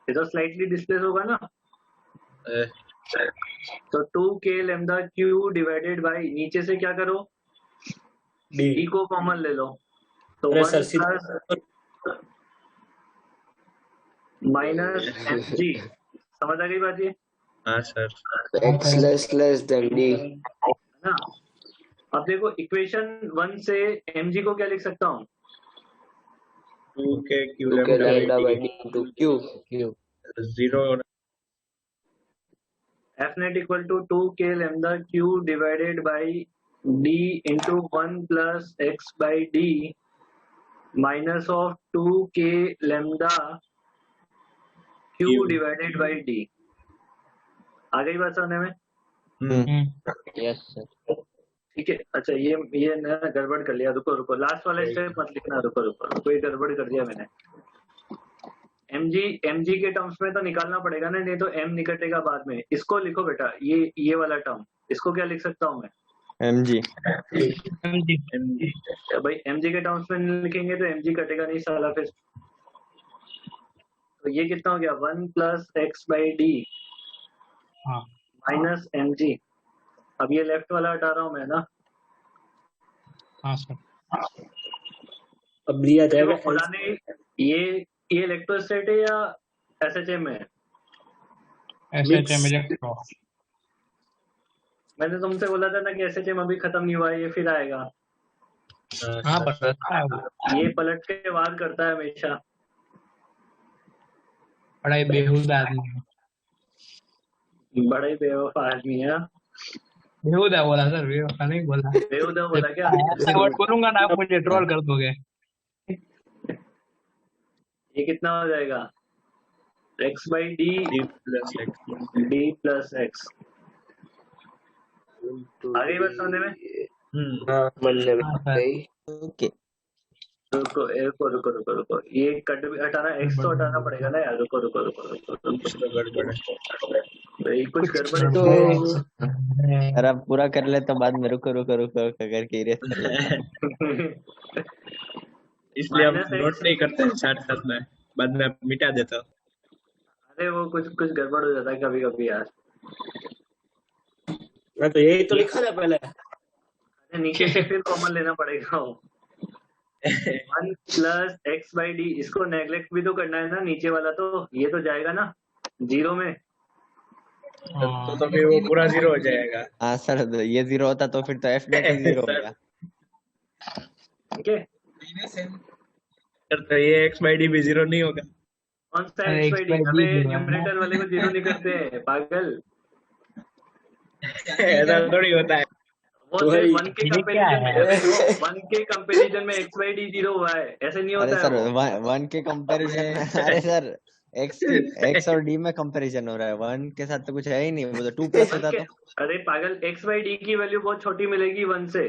ये तो स्लाइटली डिस्प्लेस होगा ना, तो 2k lambda q divided by नीचे से क्या करो? d को कॉमन ले लो, तो अरे 1 सर, प्लस माइनस mg। समझ आ गई बात ये? हाँ sir. x less than d। है ना? अब देखो इक्वेशन 1 से mg को क्या लिख सकता हूँ? 2k q 2k lambda by lambda d into q। 0 F net equal to 2k lambda q divided by d into 1 plus x by d minus of 2k lambda q divided by d। आ गई बात समझने में? Yes sir. ठीक है। अच्छा, ये ना गड़बड़ कर लिया, रुको लास्ट वाला स्टेप मत लिखना, रुको ये गड़बड़ कर दिया मैंने। mg के टर्म्स में तो निकालना पड़ेगा ना, नहीं तो m निकटेगा बाद में। इसको लिखो बेटा, ये वाला टर्म, इसको क्या लिख सकता हूँ मैं? mg। भाई mg के टर्म्स में नहीं लिखेंगे तो mg कटेगा नहीं साला फिर। तो ये कितना हो गया? 1 plus x by D minus mg। अब ये लेफ्ट वाला हटा रहा हूँ मैं ना। हाँ सर। अब लिया जाएगा देखो, पुराने ये इलेक्ट्रोस्टैट है या एसएचएम है? SHM electro. मैंने तुमसे बोला था ना कि एसएचएम अभी खत्म नहीं हुआ है, ये फिर आएगा। हाँ पता है वो। ये पलट के वार करता है हमेशा। बड़ा ही बेहुदा आदमी है। बड़ा ही बेवफा आदमी है। बेहुदा बोला सर, बेवफा नहीं बोला। बेहुदा बोला क्या? ऐसा वर्ड बोलूंगा ना आप मुझे ट्रोल कर दोगे। ये कितना हो जाएगा? x by D plus x. आगे बात समझने में? बनने में ओके रुको ये कट भी हटाना, एक्स तो हटाना पड़ेगा ना यार। रुको भाई, कुछ गड़बड़ तो अरे अब पूरा कर ले तो बाद में रुको करके इरेज कर लेते हैं। इसलिए हम नोट नहीं करते हैं साथ में, बाद में मिटा देता हूँ। अरे वो कुछ कुछ गड़बड़ हो जाता है कभी कभी यार। तो यही तो लिखा था पहले। अरे नीचे से फिर कॉमन लेना पड़ेगा वो। 1 प्लस एक्स बाई डी, इसको नेग्लेक्ट भी तो करना है ना नीचे वाला, तो ये तो जाएगा ना जीरो में। तो फिर वो पूरा जीरो हो जाएगा। हाँ सर, ये जीरो होता तो फिर तो एफ में भी जीरो हो गया। ठीक है, सर तो ये एक्स बाई डी भी जीरो नहीं होगा। कौन सा एक्स बाई डी? अबे न्यूमरेटर वाले को जीरो नहीं करते हैं पागल। ऐसा थोड़ी होता है। वो सिर्फ 1 के कंपैरिजन में, 1 के कंपैरिजन में एक्स बाई डी जीरो हुआ है, ऐसे नहीं अरे होता सर, है वो। 1 के कंपैरिजन में, अरे सर एक्स और डी में कंपैरिजन हो रहा है, 1 के साथ तो कुछ है ही नहीं, वो तो 2 प्लस होता तो। अरे पागल, एक्स बाई डी की वैल्यू बहुत छोटी मिलेगी 1 से,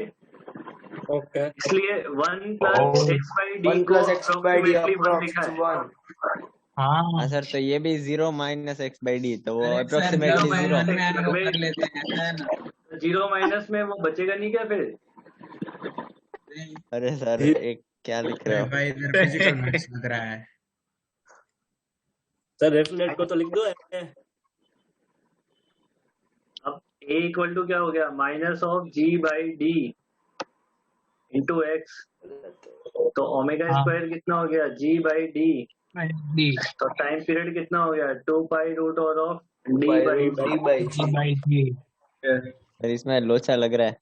ओके इसलिए 1 प्लस एक्स बाई डी 1 को plus x by d approximately 1 लिखा है। approx 1. हाँ सर, तो ये भी 0 माइनस एक्स बाई डी, तो वो अरे सर अप्रोक्सीमेटली जब जीरो। अपन में वो कर लेते हैं, ऐसा है ना। जीरो माइनस में वो बचेगा नहीं क्या फिर? अरे सर एक क्या लिख रहे अरे हो? भाई इधर फिजिकल मैथ्स लग रहा है। सर डेफिनेट को तो लिख दो। अब a इक्वल टू क्या हो गया? Minus of g by D into x, तो ओमेगा स्क्वायर कितना हो गया? g बाई डी, डी तो टाइम पीरियड कितना हो गया? 2 पाई रूट और of d By by root d by g. By D. Sir इसमें लोचा लग रहा है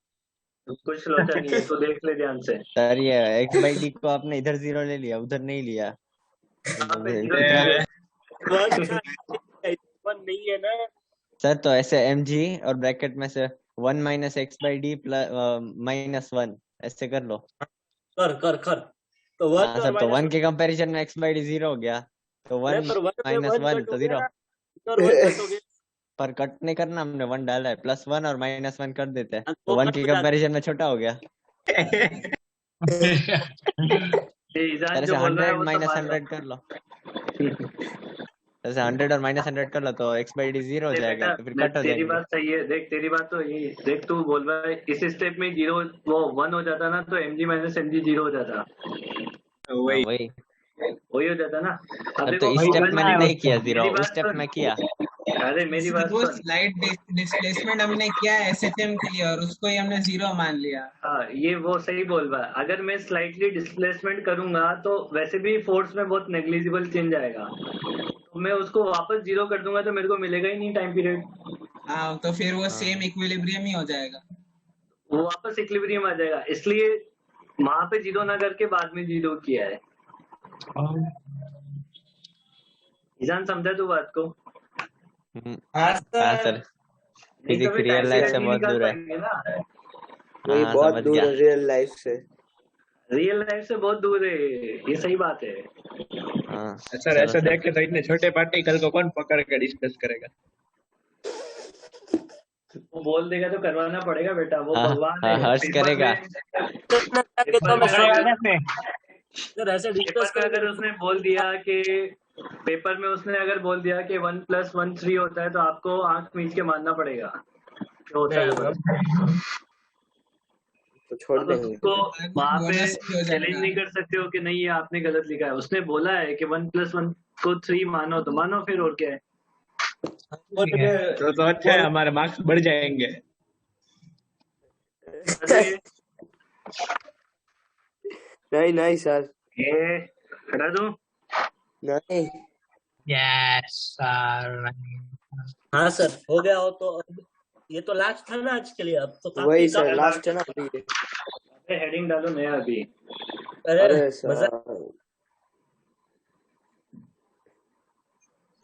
कुछ लोचा नहीं है, तो देख ले ध्यान से। सर। ये एक्स बाई डी को आपने इधर जीरो ले लिया, उधर नहीं लिया। यहाँ पे zero कितना- वन नहीं है ना। सर तो ऐसे एम जी और ब्रैकेट में से 1 minus x by D plus minus 1 ऐसे कर लो। कर कर कर तो वन हाँ सर, तो 1 के कंपैरिजन में एक्स बाई डी जीरो हो गया, तो 1 माइनस 1 तो जीरो। पर कट नहीं करना, हमने 1 डाला है, प्लस 1 और माइनस 1 कर देते हैं, तो 1 के कंपैरिजन में छोटा हो गया। ईजान सर जो ऐसे बोल रहा है 100 वो तो माइनस मान लो। 100 कर लो। जैसे 100 और माइनस 100 कर लो तो एक्स बाई डी जीरो हो देख जाएगा, बेटा, तो फिर मैं कट हो तेरी जाएंगे। बात सही है, देख तेरी बात तो यही देख, तू बोल रहा है इस स्टेप में जीरो वो 1 हो जाता ना, तो mg माइनस mg जीरो हो जाता, वही वही वही हो जाता ना। अब अब देखो तो इस स्टेप ओमेगा में नहीं किया जीरो, मेरी उस बात स्टेप सुन। में किया। अरे मेरी बात वो सुन। स्लाइड डिस्प्लेसमेंट हमने किया है एसएचएम के लिए, और उसको ही हमने जीरो मान लिया। हाँ, ये वो सही बोल रहा है। अगर मैं स्लाइटली डिस्प्लेसमेंट करूंगा तो वैसे भी फोर्स में बहुत नेग्लिजिबल चेंज आएगा, तो मैं उसको वापस जीरो कर दूंगा तो मेरे को मिलेगा ही नहीं टाइम पीरियड, हाँ, तो फिर वो सेम इक्विलिब्रियम ही हो जाएगा। वो वापस इक्विलिब्रियम आ जाएगा, इसलिए वहां पे जीरो ना करके बाद में जीरो किया है। ईजान समझा तू बात को? हाँ सर, नहीं तो फिजिक्स फिर रियल टाइम लाइफ पीरियड से नहीं बहुत निकाल दूर है। पाएंगे ना। वही हाँ बहुत समझ दूर गया। है रियल लाइफ से। रियल लाइफ से बहुत दूर है, ये सही बात है। हाँ सर ऐसा देख के तो इतने छोटे पार्टिकल को कौन पकड़ के डिस्कस करेगा। वो बोल देगा तो करवाना पड़ेगा बेटा, वो हाँ, भगवान हाँ, है। हर्ष पेपर करेगा। सर ऐसे डिस्कस पेपर में अगर उसने बोल दिया कि पेपर में उसने अगर बोल दिया कि 1 + 1 3 होता है, तो आपको आंख मीच के मानना पड़ेगा कि होता है बस। तो छोड़ आप देंगे। उसको वहां पे बोनस भी हो चैलेंज जाएगा। नहीं कर सकते हो कि नहीं ये आपने गलत लिखा है। उसने बोला है कि 1 + 1 को 3 मानो, तो मानो फिर, और क्या है। तो अच्छा है, हमारे मार्क्स बढ़ जाएंगे। अरे नहीं नहीं सर, ये हटा दूं? नहीं। Yes sir. हाँ सर हो गया हो तो अब ये तो लास्ट था ना आज के लिए, अब तो काफी वही कम- सर लास्ट है ना अभी। अरे हेडिंग डालो नया अभी। अरे अरे मजा सर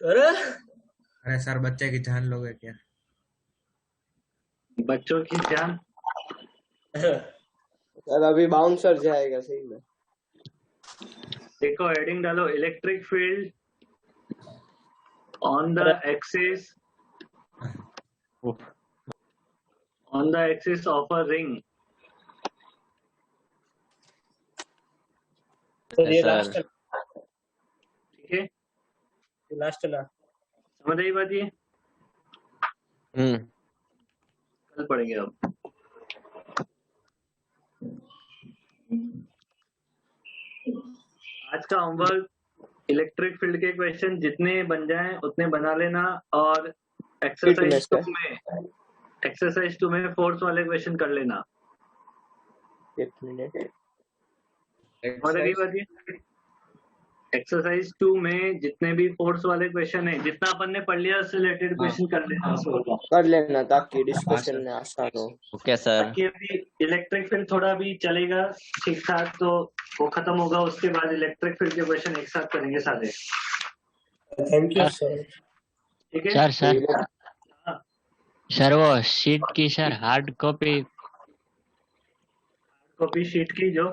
अरे अरे सर बच्चे की जान लोगे क्या? बच्चों की जान। सर अभी बाउंसर जाएगा सही में। देखो हेडिंग डालो, electric field on the axis of a ring. Sir ये सर। लास्ट है, ठीक है, ये लास्ट है ना। समझ आई बात? ये कल पढ़ेंगे अब। आज का होमवर्क इलेक्ट्रिक फील्ड के क्वेश्चन जितने बन जाएं उतने बना लेना, और Fitness एक्सरसाइज 2 में फोर्स वाले क्वेश्चन कर लेना। एक मिनट। एक्सरसाइज 2 में जितने भी फोर्स वाले क्वेश्चन है, जितना अपन ने पढ़ लिया उससे रिलेटेड क्वेश्चन कर लेना ताकि डिस्कशन में आसान हो। Okay sir. ताकि अभी इलेक्ट्रिक फील्ड थोड़ा भी चलेगा ठीक ठाक, तो वो खत्म होगा, उसके बाद इलेक्ट्रिक फील्ड के क्वेश्चन एक साथ करेंगे सारे। Thank you sir. ठीक है सर वो शीट की सर हार्ड कॉपी शीट की जो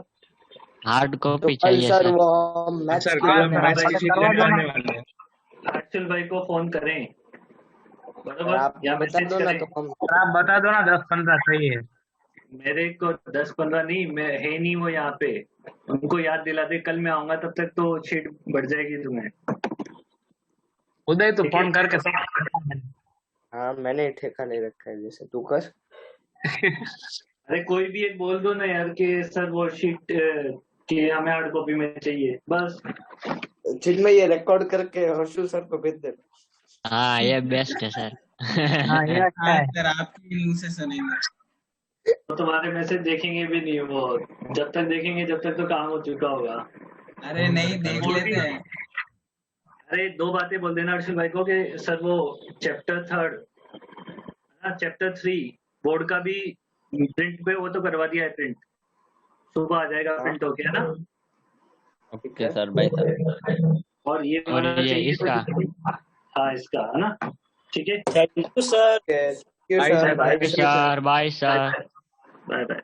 हार्ड तो कॉपी कल चाहिए सर सर। वो हम मैथ्स सर की कल हम मैथ्स की शीट लेने आने वाले हैं। अक्षुल भाई को फोन करें, बराबर, आप या बता मैसेज दो ना करें। तो हम आप बता दो ना 10-15 सही है। मेरे को 10-15 नहीं, मैं है नहीं वो यहाँ पे, उनको याद दिला दे, कल मैं आऊंगा तब तक तो शीट बढ़ जाएगी तुम्हें। उदय तो ठीक है। फोन करके सब हाँ मैंने ठेका नहीं रखा है, जैसे तू कर। अरे कोई भी एक बोल दो ना यार कि सर वो शीट कि हमें हार्ड कॉपी में चाहिए, बस। ठीक, मैं ये रिकॉर्ड करके हर्षुल सर को भेज दे। हाँ ये बेस्ट है सर। हाँ ये अच्छा है। सर आपके मुंह से सुनेंगे। तो तुम्हारे मैसेज देखेंगे भी नहीं वो, जब तक देखेंगे जब तक तो काम हो चुका होगा। अरे नहीं, देख लेते हैं। अरे 2 बातें बोल देना अर्शुल भाई को कि सर वो चैप्टर 3 बोर्ड का भी प्रिंट पे वो तो करवा दिया है, प्रिंट सुबह आ जाएगा, प्रिंट होके, है ना। Okay sir, bye sir. और ये और ये इसका हाँ इसका, है ना। ठीक है, thank you sir. Bye bye sir. Bye bye.